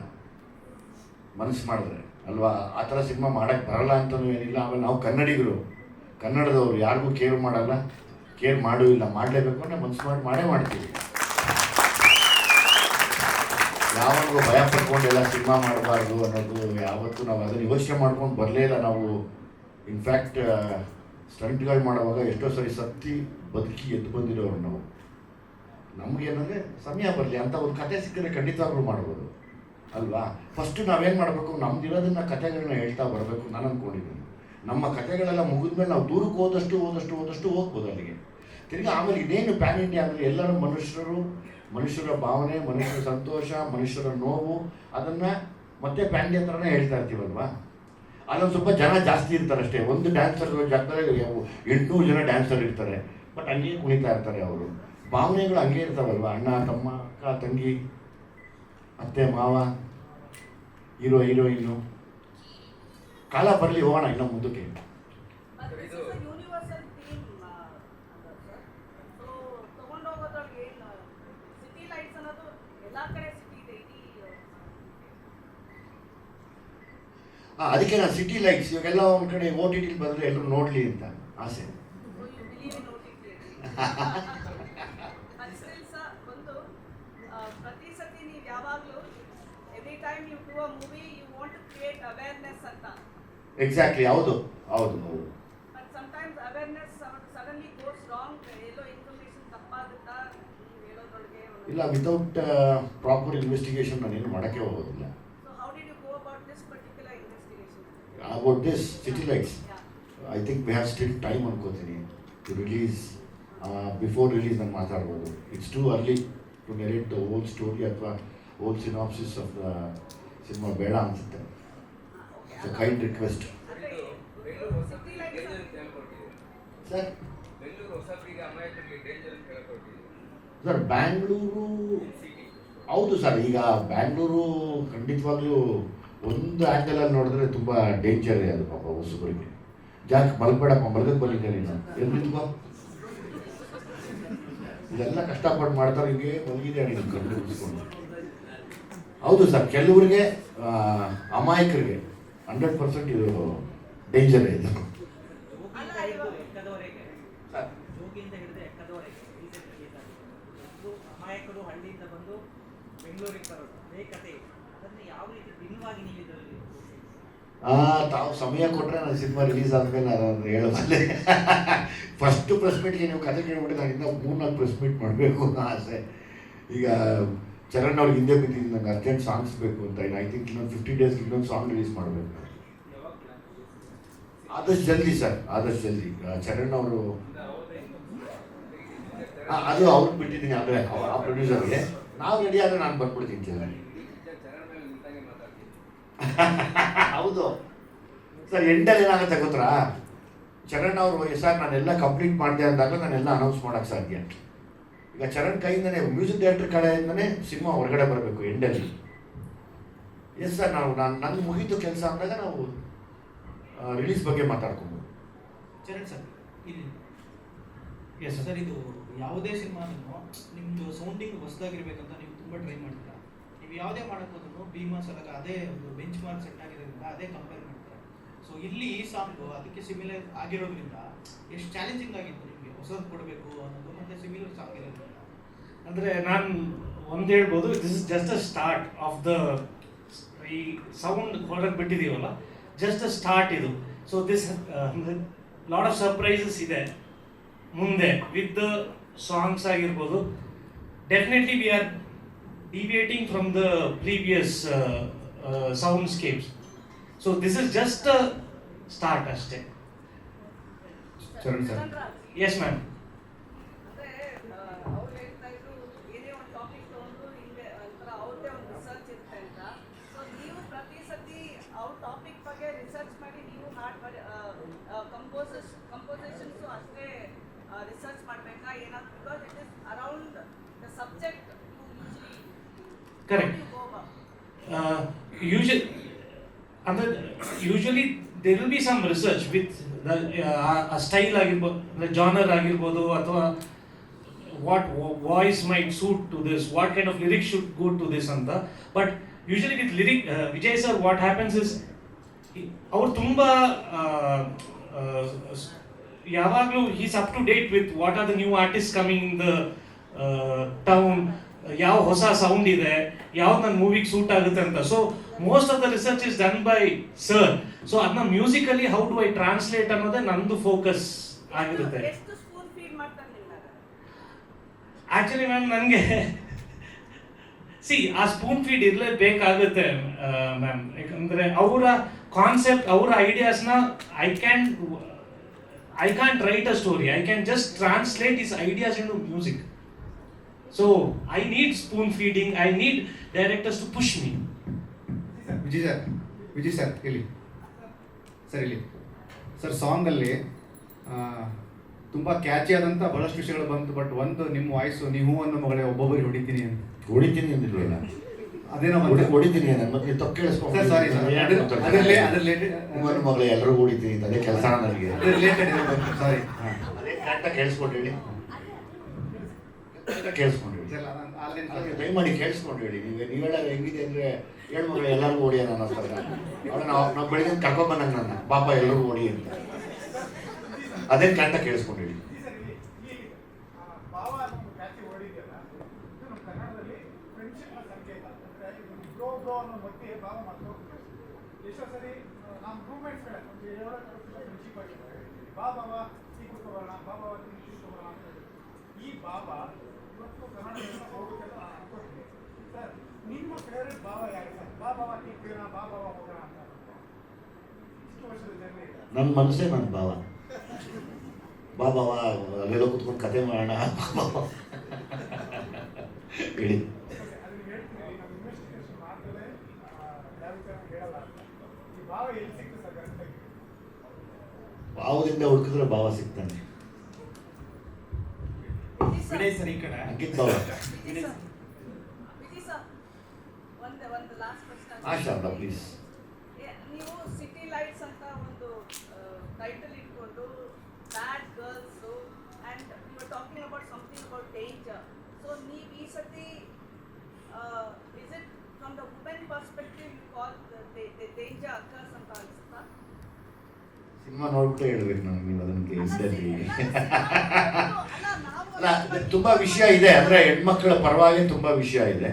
S1: ಮನಸ್ಸು ಮಾಡಿದ್ರೆ ಅಲ್ವಾ. ಆ ಥರ ಸಿನಿಮಾ ಮಾಡೋಕ್ಕೆ ಬರಲ್ಲ ಅಂತಲೂ ಏನಿಲ್ಲ. ಆಮೇಲೆ ನಾವು ಕನ್ನಡಿಗರು, ಕನ್ನಡದವರು, ಯಾರಿಗೂ ಕೇರ್ ಮಾಡಲ್ಲ, ಕೇರ್ ಮಾಡೂ ಇಲ್ಲ. ಮಾಡಲೇಬೇಕು ಅಂದರೆ ಮನಸ್ಸು ಮಾಡಿ ಮಾಡ್ತೀವಿ. ಯಾವಾಗೂ ಭಯ ಪಡ್ಕೊಂಡೆಲ್ಲ ಸಿನಿಮಾ ಮಾಡಬಾರ್ದು ಅನ್ನೋದು ಯಾವತ್ತೂ ನಾವು ಅದನ್ನು ಯೋಚನೆ ಮಾಡ್ಕೊಂಡು ಬರಲೇ ಇಲ್ಲ ನಾವು. ಇನ್ಫ್ಯಾಕ್ಟ್ ಸ್ಟಂಟ್ಗಳು ಮಾಡುವಾಗ ಎಷ್ಟೋ ಸರಿ ಸತ್ತಿ ಬದುಕಿ ಎದ್ದು ಬಂದಿರೋರು ನಾವು. ನಮಗೇನಂದರೆ ಸಮಯ ಬರಲಿ ಅಂತ ಒಂದು ಕತೆ ಸಿಕ್ಕಿದ್ರೆ ಖಂಡಿತವಾಗ್ಲೂ ಮಾಡ್ಬೋದು ಅಲ್ವಾ. ಫಸ್ಟು ನಾವೇನು ಮಾಡಬೇಕು, ನಮ್ದಿರೋದನ್ನ ಕಥೆಗಳನ್ನ ಹೇಳ್ತಾ ಬರಬೇಕು ನಾನು ಅಂದ್ಕೊಂಡಿದ್ದೀನಿ. ನಮ್ಮ ಕಥೆಗಳೆಲ್ಲ ಮುಗಿದ್ಮೇಲೆ ನಾವು ದೂರಕ್ಕೆ ಹೋದಷ್ಟು ಹೋಗ್ಬೋದು ಅಲ್ಲಿಗೆ. ತಿರ್ಗಿ ಆಮೇಲೆ ಇದೇನು ಪ್ಯಾನ್ ಇಂಡಿಯಾ ಅಂದರೆ ಎಲ್ಲರೂ ಮನುಷ್ಯರ ಭಾವನೆ, ಮನುಷ್ಯರ ಸಂತೋಷ, ಮನುಷ್ಯರ ನೋವು, ಅದನ್ನು ಮತ್ತೆ ಪ್ಯಾಂಡಿ ಹತ್ರನೇ ಹೇಳ್ತಾ ಇರ್ತೀವಲ್ವಾ, ಅಲ್ಲೊಂದು ಸ್ವಲ್ಪ ಜನ ಜಾಸ್ತಿ ಇರ್ತಾರೆ ಅಷ್ಟೇ. ಒಂದು ಡ್ಯಾನ್ಸರ್ ಜಾಗದಲ್ಲಿ 800 ಜನ ಡ್ಯಾನ್ಸರ್ ಇರ್ತಾರೆ, ಬಟ್ ಹಂಗೆ ಕುಣಿತಾ ಇರ್ತಾರೆ ಅವರು. ಭಾವನೆಗಳು ಹಂಗೆ ಇರ್ತಾವಲ್ವ, ಅಣ್ಣ ತಮ್ಮ ಅಕ್ಕ ತಂಗಿ ಅತ್ತೆ ಮಾವ ಹೀರೋ ಹೀರೋಯಿನ್ನು. ಕಾಲ ಬರಲಿ, ಹೋಗೋಣ ಇನ್ನೂ ಮುಂದಕ್ಕೆ. ಅದಕ್ಕೆ ನಾನು ಸಿಟಿ ಲೈಟ್ಸ್ ಇವಾಗೆಲ್ಲ ಒಂದು ಕಡೆ OTT ಬಂದರೆ ಎಲ್ಲರೂ ನೋಡಲಿ ಅಂತ ಆಸೆ.
S13: ಪ್ರತಿ ಸತಿ ನೀವು ಯಾವಾಗಲೂ every time you do a movie you want to create awareness ಅಂತ.
S1: ಎಕ್ಸಾಕ್ಟ್ಲಿ, ಹೌದು ಹೌದು ಹೌದು.
S13: But sometimes awareness suddenly goes wrong, ಎಲ್ಲೋ ಇನ್ಫಾರ್ಮೇಶನ್ ತಪ್ಪಾಗುತ್ತಾ ಹೇಳೋದ್ರೊಳಗೆ?
S1: ಇಲ್ಲ, ವಿತೌಟ್ ಪ್ರಾಪರ್ ಇನ್ವೆಸ್ಟಿಗೇಷನ್ ನಾನೇನು ಮಾಡೋಕ್ಕೆ ಹೋಗೋದಿಲ್ಲ.
S13: So how did you go about this particular investigation?
S1: About this city lights I think we have still time ಅನ್ಕೋತೀನಿ ಟು ರಿಲೀಸ್. ಬಿಫೋರ್ ರಿಲೀಸ್ ನಾನು ಮಾತಾಡ್ಬೋದು. It's too early to narrate the old story ಅಥವಾ old synopsis of the cinema ಬೇಡ ಅನಿಸುತ್ತೆ. So kind request sir. Sir Bangalore ಹೌದು sir. ಈಗ ಬ್ಯಾಂಗ್ಳೂರು ಖಂಡಿತವಾಗ್ಲೂ ಒಂದು ಆ್ಯಂಗಲಲ್ಲಿ ನೋಡಿದ್ರೆ ತುಂಬ ಡೇಂಜರ್ ಅದು ಪಾಪ ಹೊಸಬರಿಗೆ. ಜಾಕ್ ಮಲ್ಬೇಡಪ್ಪ, ಮಲ್ಗಕ್ಕೆ ಬಂದಿದ್ದೇನೆ ನಾನು ಎಲ್ಲಿಂದ ಇದೆಲ್ಲ ಕಷ್ಟಪಟ್ಟು ಮಾಡ್ತಾರೆ, ಹಿಂಗೆ ಮಲಗಿದೆ ಅಡಿಗೆ ಕಣ್ಣು ಮುಗಿಸ್ಕೊಂಡು. ಹೌದು ಸರ್, ಕೆಲವರಿಗೆ ಅಮಾಯಕರಿಗೆ 100% ಇದು ಡೇಂಜರ್ ಇದು.
S8: ಅಮಾಯಕರು ಹಳ್ಳಿಯಿಂದ ಬಂದು ಬೆಂಗಳೂರಿಗೆ ಬರೋದು ಅದೇ ಕತೆ. ಅದನ್ನು ಯಾವ ರೀತಿ ಭಿನ್ನವಾಗಿ ನೀವು ಇದರಲ್ಲಿ
S1: ತಾವು ಸಮಯ ಕೊಟ್ಟರೆ ನಾನು ಸಿನಿಮಾ ರಿಲೀಸ್ ಆದಮೇಲೆ ನಾನು ಹೇಳಬಲ್ಲೆ. ಫಸ್ಟ್ ಪ್ರೆಸ್ ಮೀಟ್ಗೆ ನೀವು ಕತೆ ಕೇಳ್ಬಿಟ್ಟು ನಾನು ಇನ್ನೂ 3-4 ಪ್ರೆಸ್ ಮೀಟ್ ಮಾಡಬೇಕು ಅನ್ನೋ ಆಸೆ. ಈಗ ಚರಣ್ ಅವ್ರಿಗೆ ಹಿಂದೆ ಬಿದ್ದಿದ್ದು ನಂಗೆ ಅರ್ಜೆಂಟ್ ಸಾಂಗ್ಸ್ ಬೇಕು ಅಂತ. ಐ ಥಿಂಕ್ ಇನ್ನೊಂದು 50 ಡೇಸ್ಗೆ ಇನ್ನೊಂದು ಸಾಂಗ್ ರಿಲೀಸ್ ಮಾಡಬೇಕು. ಆದಷ್ಟು ಜಲ್ದಿ ಸರ್, ಆದಷ್ಟು ಜಲ್ದಿ. ಚರಣ್ ಅವರು ಅದು ಅವ್ರಿಗೆ ಬಿಟ್ಟಿದ್ದೀನಿ, ಅಂದರೆ ಆ ಪ್ರೊಡ್ಯೂಸರ್ಗೆ. ನಾವು ರೆಡಿ ಆದರೆ ನಾನು ಬಂದ್ಬಿಡ್ತೀನಿ ಚರಣ್. ಹೌದು ಸರ್. ಎಂಡಲ್ಲಿ ಏನಾಗುತ್ತೆ ಗೊತ್ತಾ, ಚರಣ್ ಅವರು ಸರ್ ನಾನೆಲ್ಲ ಕಂಪ್ಲೀಟ್ ಮಾಡಿದೆ ಅಂದಾಗ ನಾನೆಲ್ಲ ಅನೌನ್ಸ್ ಮಾಡೋಕ್ಕೆ ಸಾಧ್ಯ. ಈಗ ಚರಣ್ ಕೈಯಿಂದನೇ, ಮ್ಯೂಸಿಕ್ ಡೈರೆಕ್ಟರ್ ಕಡೆಯಿಂದನೇ ಸಿನಿಮಾ ಹೊರಗಡೆ ಬರಬೇಕು ಎಂಡಲ್ಲಿ. ಎಸ್ ಸರ್, ನನ್ನ ಮುಗೀತು ಕೆಲಸ ಅಂದಾಗ ನಾವು ರಿಲೀಸ್ ಬಗ್ಗೆ ಮಾತಾಡ್ಕೊಬೋದು.
S18: ಚರಣ್ ಸರ್, ಇಲ್ಲಿ ಎಸ್ ಸರ್, ಇದು ಯಾವುದೇ ಸಿನಿಮಾನು ನಿಮ್ಮದು ಸೌಂಡಿಂಗ್ ಹೊಸದಾಗಿರ್ಬೇಕಂತ ನೀವು ತುಂಬ ಟ್ರೈ ಮಾಡ್ತೀರಾ. ನೀವು ಯಾವುದೇ ಮಾಡೋಕ್ಕೋದ್ರೂ ಭೀಮಾ ಸಲಗ ಅದೇ ಒಂದು ಬೆಂಚ್ ಮಾರ್ಕ್ ಸೆಟ್ ಆಗಿರೋದ್ರಿಂದ ಅದೇ ಕಂಪೇರ್ ಮಾಡ್ತಾರೆ. ಸೊ ಇಲ್ಲಿ ಈ ಸಾಂಗು ಅದಕ್ಕೆ ಸಿಮಿಲರ್ ಆಗಿರೋದ್ರಿಂದ ಎಷ್ಟು ಚಾಲೆಂಜಿಂಗ್ ಆಗಿತ್ತು ನಿಮಗೆ ಹೊಸದು ಕೊಡಬೇಕು ಅನ್ನೋದು, ಮತ್ತು ಸಿಮಿಲರ್ ಸಾಂಗ್ ಇರೋದ್ರಿಂದ?
S11: ಅಂದರೆ ನಾನು ಒಂದು ಹೇಳ್ಬೋದು, this is just a start of the ಈ ಸೌಂಡ್ ಹೊರಗೆ ಬಿಟ್ಟಿದ್ದೀವಲ್ಲ, ಜಸ್ಟ್ ಅ ಸ್ಟಾರ್ಟ್ ಇದು. So this lot of surprises ಇದೆ ಮುಂದೆ ವಿತ್ ದ ಸಾಂಗ್ಸ್ ಆಗಿರ್ಬೋದು. Definitely we are deviating from the previous soundscapes. So this is just a start ಅಷ್ಟೇ. Yes ma'am.
S13: ಅಂದರೆ ಅವ್ರು ಹೇಳ್ತಾ ಇದ್ರು ಏನೇ ಒಂದು ಟಾಪಿಕ್ ತೊಗೊಂಡು ಹಿಂಗೆ ಒಂಥರ ಅವ್ರದ್ದೇ ಒಂದು ರಿಸರ್ಚ್ ಇರುತ್ತೆ ಅಂತ. ಸೊ ನೀವು ಪ್ರತಿ ಸತಿ ಅವ್ರ ಟಾಪಿಕ್ ಬಗ್ಗೆ ರಿಸರ್ಚ್ ಮಾಡಿ ನೀವು ಹಾಡು ಮಾಡಿ ಕಂಪೋಸಿಷನ್ಸು ಅಷ್ಟೇ ರಿಸರ್ಚ್ ಮಾಡಬೇಕಾ ಏನಾದ್ರು? Because it is around the subject.
S11: Correct. Usually there will be some research with the style ಆಗಿರ್ಬೋದು, the genre ಆಗಿರ್ಬೋದು, ಅಥವಾ what voice might suit to this, what kind of lyrics should go to this ಅಂತ. But usually with lyric, Vijay sir, what happens is ಅವ್ರು ತುಂಬ ಯಾವಾಗಲೂ he's up to date with what are the new artists coming in the town, ಯಾವ ಹೊಸ sound ಇದೆ, ಯಾವ್ದು ನನ್ನ ಮೂವಿಗೆ suit ಆಗುತ್ತೆ ಅಂತ. So most of the research is done by sir. So ಅದನ್ನ musically how do I translate ಅನ್ನೋದೇ ನಂದು ಫೋಕಸ್ ಆಗಿರುತ್ತೆ. ಆಕ್ಚುಲಿ ಮ್ಯಾಮ್ ನನಗೆ ಆ ಸ್ಪೂನ್ ಫೀಡ್ ಇರಲೇಬೇಕಾಗುತ್ತೆ ಮ್ಯಾಮ್. ಯಾಕಂದರೆ ಅವರ ಕಾನ್ಸೆಪ್ಟ್, ಅವರ ಐಡಿಯಾಸ್ನ I can write a story, I can just translate his ideas into music. So I need spoon feeding, I need directors to push me.
S19: Vijay sir ಇಲ್ಲಿ sir ಇಲ್ಲಿ sir ಸಾಂಗಲ್ಲಿ ತುಂಬ catchy ಆದಂಥ ಬಹಳಷ್ಟು ವಿಷಯಗಳು ಬಂತು. ಬಟ್ ಒಂದು ನಿಮ್ಮ ವಾಯ್ಸು ನೀವು ಅನ್ನೋ ಮಗಳೇ ಒಬ್ಬೊಬ್ಬರಿಗೆ ಹೊಡಿತೀನಿ ಅಂತ
S1: ಹೊಡಿತೀನಿ ಅಂದಿಲ್ವಲ್ಲ,
S19: ಅದೇನೋ
S1: ಹೊಡಿತೀನಿ ಮತ್ತೆ ತಪ್ಪು ಕೇಳಿಸ್ಕೊಂಡು
S19: ಸರ್ ಸಾರಿ ಸರ್ ಅದರಲ್ಲಿ
S1: ಮಗಳು ಎಲ್ಲರೂ ಹೊಡಿತೀನಿ ಅಂತ ಅದೇ ಕೆಲಸ ನನಗೆ
S19: ರಿಲೇಟೆಡ್ ಸಾರಿ
S1: ಅದೇ ಕರೆಕ್ಟಾಗಿ ಕೇಳಿಸ್ಕೊಂಡು ಹೇಳಿ, ಕೇಳಿಸ್ಕೊಂಡು ಹೇಳಿ, ದಯಮಾಡಿ ಕೇಳಿಸ್ಕೊಂಡು ಹೇಳಿ. ನೀವೆಲ್ಲ ಹೆಂಗಿದೆ ಅಂದರೆ ಏಳು ಮಗಳು ಎಲ್ಲರಿಗೂ ಹೊಡಿ ಅನ್ನೋ ಥರ ಅವಳು ನಾವು ಬೆಳಿಗ್ಗೆ ಕರ್ಕೊಂಬಂದಂಗೆ ನನ್ನ ಪಾಪ ಎಲ್ಲರಿಗೂ ಹೊಡಿ ಅಂತ ಅದೇ ಕರೆಕ್ಟಾಗಿ ಕೇಳಿಸ್ಕೊಂಡು ಹೇಳಿ. ನನ್ನ ಮನಸ್ಸೇ ನನ್ನ ಭಾವ. ಬಾಬಾವ ಅಲ್ಲೆಲ್ಲ ಕುತ್ಕೊಂಡು ಕತೆ ಮಾಡೋಣ ಹೇಳಿ. ಭಾವದಿಂದ ಹುಡುಕಿದ್ರೆ ಭಾವ ಸಿಗ್ತಾನೆ. ಅಂಕಿತ್ ಭಾವ. ಶಾರದಾ ಪ್ಲೀಸ್.
S13: ನೀವು ಸಿಟಿ ಲೈಟ್ಸ್ ಅಂತ ಒಂದು ಟೈಟಲ್ ಇಟ್ಕೊಂಡು bad girls and you are talking about something about danger. So ನೀವು ಈ ಸತಿ is it from the women perspective you call danger occurs ಅಂತ ಅನಿಸುತ್ತಾ?
S1: ಸಿನಿಮಾ ನೋಡ್ಬಿಟ್ಟು ಹೇಳ್ಬೇಕು ನಾನು, ನೀವು ಅದಕ್ಕೆ ಅಲ್ಲ ತುಂಬಾ ವಿಷಯ ಇದೆ ಅಂದ್ರೆ ಹೆಣ್ಮಕ್ಳ ಪರವಾಗಿ ತುಂಬಾ ವಿಷಯ ಇದೆ.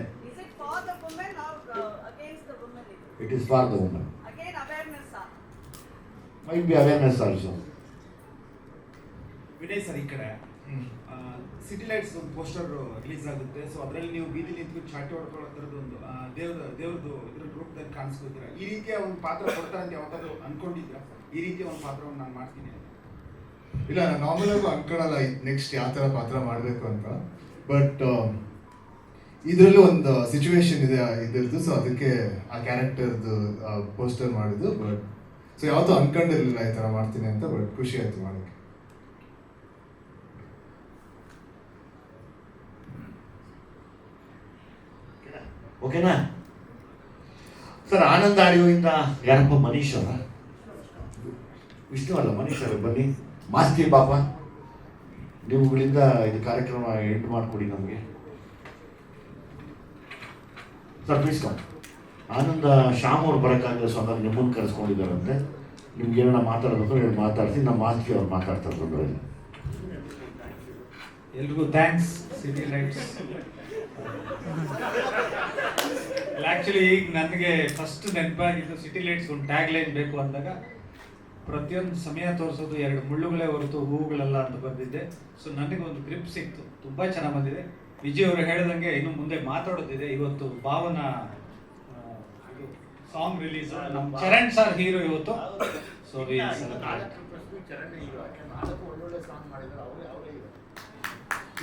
S1: It is for the woman.
S13: Again awareness.
S1: Might be awareness also.
S17: Vinay sir ಈ ಕಡೆ ಸಿಟಿ ಲೈಟ್ಸ್ ಒಂದು ಪೋಸ್ಟರ್ ರಿಲೀಸ್ ಆಗುತ್ತೆ. ಸೊ ಅದರಲ್ಲಿ ನೀವು ಬೀದಿ ನಿಂತ್ಕೊಂಡು ಚಾಟಿ ಹೊಡ್ಕೊಳ್ಳೋ ಥರದ್ದು ಒಂದು ದೇವ್ರದ್ದು ಇದ್ರ ರೂಪದಲ್ಲಿ ಕಾಣಿಸ್ಕೊತೀರಾ. ಈ ರೀತಿಯ ಒಂದು ಪಾತ್ರ ಕೊಡ್ತಾರೆ ಅಂತ ಯಾವತ್ತಾದ್ರೂ ಅನ್ಕೊಂಡಿದ್ದೀರಾ? ಈ ರೀತಿಯ ಒಂದು ಪಾತ್ರವನ್ನು ನಾನು ಮಾಡ್ತೀನಿ ಅಂತ?
S12: ಇಲ್ಲ, ನಾನು ನಾರ್ಮಲ್ ಆಗಿ ಅನ್ಕೊಳ್ಳಲ್ಲ ನೆಕ್ಸ್ಟ್ ಯಾವ ಥರ ಪಾತ್ರ ಮಾಡಬೇಕು ಅಂತ. ಬಟ್ ಇದರಲ್ಲೂ ಒಂದು ಸಿಚುವೇಶನ್ ಇದೆ ಇದ್ರದ್ದು, ಸೊ ಅದಕ್ಕೆ ಆ ಕ್ಯಾರೆಕ್ಟರ್ದು ಪೋಸ್ಟರ್ ಮಾಡಿದ್ದು. ಬಟ್ ಸೊ ಯಾವತ್ತೂ ಅನ್ಕೊಂಡಿರಲಿಲ್ಲ ಈ ಥರ ಮಾಡ್ತೀನಿ ಅಂತ. ಬಟ್ ಖುಷಿ ಆಯ್ತು ಮಾಡೋಕ್ಕೆ.
S1: ಓಕೆನಾ ಸರ್? ಆನಂದ ಆಡಿಯೋಯಿಂದ ಯಾರಪ್ಪ? ಮನೀಶ್ ಅವರ? ವಿಷ್ಣು ಅಲ್ಲ, ಮನೀಶ್ ಅವರು ಬನ್ನಿ. ಮಾಸ್ತಿ ಪಾಪ ನೀವುಗಳಿಂದ ಇದು ಕಾರ್ಯಕ್ರಮ ಎಂಡ್ ಮಾಡಿಕೊಡಿ ನಮಗೆ ಸರ್, ಪ್ಲೀಸ್ ಕಮ್. ಆನಂದ ಶ್ಯಾಮ್ ಅವ್ರು ಬರೋಕ್ಕಾಗಲ್ಲ, ಸೊ ಹಂಗಾಗಿ ನಿಮ್ಮನ್ನು ಕರೆಸ್ಕೊಂಡಿದ್ದಾರಂತೆ. ನಿಮ್ಗೆ ಏನಾರ ಮಾತಾಡೋದು ಹೇಳಿ ಮಾತಾಡ್ಸಿ. ನಮ್ಮ ಮಾಸ್ತಿ ಅವ್ರು ಮಾತಾಡ್ತಾರೆ ದೊಡ್ಡವರಲ್ಲಿ.
S20: ಎಲ್ರಿಗೂ ಥ್ಯಾಂಕ್ಸ್. ಸಿಟಿ ಲೈಟ್ಸ್ ಆ್ಯಕ್ಚುಲಿ ಈಗ ನನಗೆ ಫಸ್ಟ್ ನೆನಪಾಗಿದ್ದು ಸಿಟಿ ಲೈಟ್ಸ್ ಒಂದು ಟ್ಯಾಗ್ ಲೈನ್ ಬೇಕು ಅಂದಾಗ ಪ್ರತಿಯೊಂದು ಸಮಯ ತೋರಿಸೋದು ಎರಡು ಮುಳ್ಳುಗಳೇ ಹೊರತು ಹೂವುಗಳೆಲ್ಲ ಅಂತ ಬಂದಿದ್ದೆ. ಸೊ ನನಗೆ ಒಂದು ಗ್ರಿಪ್ ಸಿಕ್ತು, ತುಂಬ ಚೆನ್ನಾಗಿ ಬಂದಿದೆ. ವಿಜಯ್ ಅವರು ಹೇಳ್ದಂಗೆ ಇನ್ನು ಮುಂದೆ ಮಾತಾಡೋದಿದೆ. ಇವತ್ತು ಭಾವನ ಸಾಂಗ್ ರಿಲೀಸ್, ನಮ್ಮ ಚರಣ್ ಸರ್ ಹೀರೋ ಇವತ್ತು. ಸೊ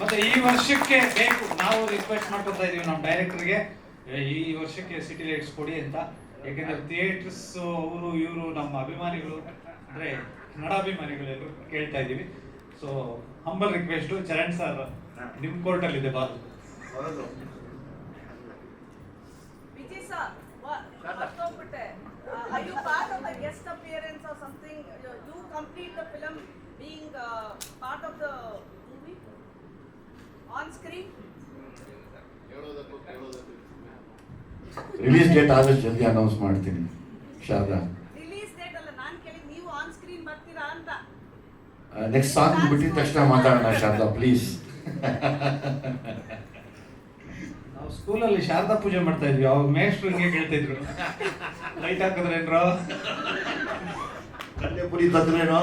S20: ಮತ್ತೆ ಈ ವರ್ಷಕ್ಕೆ ಬೇಕು, ನಾವು ರಿಕ್ವೆಸ್ಟ್ ಮಾಡ್ಕೊತಾ ಇದೀವಿ ನಮ್ಮ ಡೈರೆಕ್ಟರ್ಗೆ, ಈ ವರ್ಷಕ್ಕೆ ಸಿಟಿ ಲೈಟ್ಸ್ ಕೊಡಿ ಅಂತ. ಯಾಕೆಂದ್ರೆ ಥಿಯೇಟರ್ಸ್ ಅವರು ಇವರು ನಮ್ಮ ಅಭಿಮಾನಿಗಳು ಅಂದ್ರೆ ಕನ್ನಡಾಭಿಮಾನಿಗಳೆಲ್ಲರೂ ಕೇಳ್ತಾ ಇದ್ದೀವಿ. So humble request, Charan sir ನಿಮ್ಮ ಕೋರ್ಟಲ್ಲಿ ಇದೆ ball.
S13: Vijay sir, are you part of the guest appearance or something? You complete the film being part of the movie on screen?
S1: Release date ಆದಷ್ಟು ಜಲ್ದಿ ಅನೌನ್ಸ್ ಮಾಡ್ತೀನಿ ಶಾರದಾ.
S13: ರಿಲೀಸ್ ಡೇಟ್ ಅಲ್ಲ ನಾನು ಕೇಳಿ, ನೀವು ಆನ್ ಸ್ಕ್ರೀನ್ ಬರ್ತೀರಾ ಅಂತ.
S1: ನೆಕ್ಸ್ಟ್ ಸಾಂಗ್ ಬಿಟ್ಟಿದ ತಕ್ಷಣ ಮಾತಾಡೋಣ ಶಾರದಾ ಪ್ಲೀಸ್.
S20: ನಾವು ಸ್ಕೂಲಲ್ಲಿ ಶಾರದಾ ಪೂಜೆ ಮಾಡ್ತಾ ಇದ್ವಿ, ಅವ್ರ ಮೇಷ್ಟ್ರು ಹಿಂಗೆ ಕೇಳ್ತಾ ಇದ್ರು, ಲೈಟ್ ಹಾಕಿದ್ರೇನ್ರೋ,
S1: ಕಲ್ಲೆ ಪುರಿ ತಂದ್ರೇನೋ.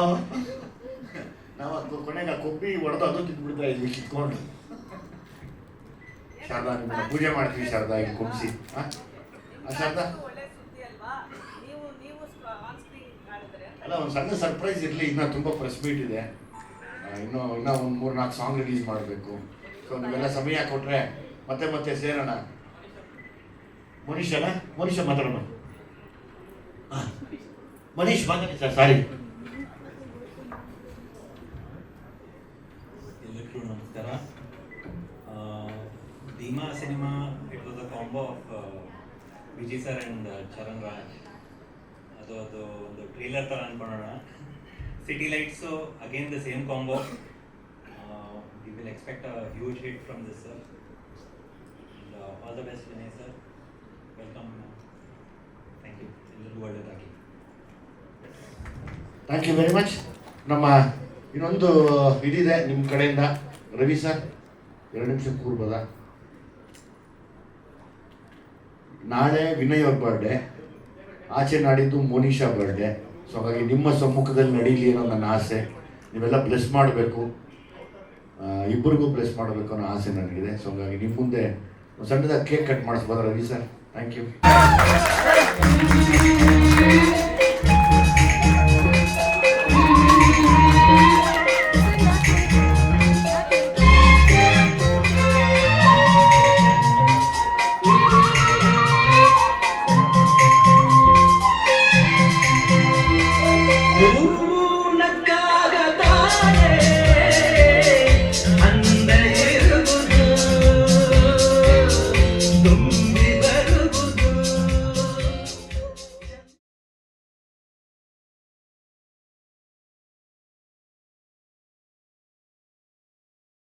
S1: ನಾವು ಅದು ಕೊನೆಗೆ ಕೊಬ್ಬಿ ಹೊಡೆದು ಅದು ತಿಂದ್ಬಿಡ್ತಾ ಇದ್ವಿ ಕಿತ್ಕೊಂಡು. ಶಾರದಾ ನಿಮ್ಮನ್ನ ಪೂಜೆ ಮಾಡ್ತೀವಿ ಶಾರದಾ, ಈಗ ಕುಂಬಿಸಿ. ಶಾರದಾ ಅಲ್ಲ, ಒಂದು ಸಣ್ಣ ಸರ್ಪ್ರೈಸ್ ಇರಲಿ. ಇನ್ನೂ ತುಂಬ ಪ್ರೆಸ್ ಮೀಟ್ ಇದೆ, ಇನ್ನೂ ಒಂದು 3-4 ಸಾಂಗ್ ರಿಲೀಸ್ ಮಾಡಬೇಕು. ಸೊ ನೀವೆಲ್ಲ ಸಮಯ ಕೊಟ್ಟರೆ ಮತ್ತೆ ಸೇರೋಣ. ಮನುಷ್ಯ ಮಾತಾಡೋಣ. ಮನೀಶ್ ಮಾತಾಡಿ ಸರ್, ಸಾರಿ.
S21: ಎಲ್ಲರಿಗೂ ನಮಸ್ಕಾರ. Bheema cinema, it was a combo of Vijay sir and Charan Raj. ಅದು ಒಂದು ಟ್ರೇಲರ್ ಥರ ಅನ್ಕೊಳ್ಳೋಣ. City lights again the same combo. We will expect a huge hit from this sir. All the best Vinay sir, welcome. Thank you, ಎಲ್ಲರಿಗೂ ಒಳ್ಳೆಯದಾಗಿ.
S1: Thank you very much. ನಮ್ಮ ಇನ್ನೊಂದು ಇದಿದೆ ನಿಮ್ಮ ಕಡೆಯಿಂದ. ರವಿ ಸರ್ 2 ನಿಮಿಷ ಕೂರ್ಬೋದಾ? ನಾಳೆ ವಿನಯ್ ಅವ್ರ ಬರ್ಡೇ, ಆಚೆ ನಾಡಿದ್ದು ಮೋನಿಶಾ ಬರ್ಡೇ. ಸೊ ಹಾಗಾಗಿ ನಿಮ್ಮ ಸಮ್ಮುಖದಲ್ಲಿ ನಡೀಲಿ ಅನ್ನೋ ನನ್ನ ಆಸೆ. ನೀವೆಲ್ಲ ಬ್ಲೆಸ್ ಮಾಡಬೇಕು, ಇಬ್ಬರಿಗೂ ಬ್ಲೆಸ್ ಮಾಡಬೇಕು ಅನ್ನೋ ಆಸೆ ನನಗಿದೆ. ಸೊ ಹಾಗಾಗಿ ನಿಮ್ಮ ಮುಂದೆ ಒಂದು ಸಣ್ಣದಾಗಿ ಕೇಕ್ ಕಟ್ ಮಾಡಿಸ್ಬೋದ Ravi sir? Thank you.
S21: Ooh.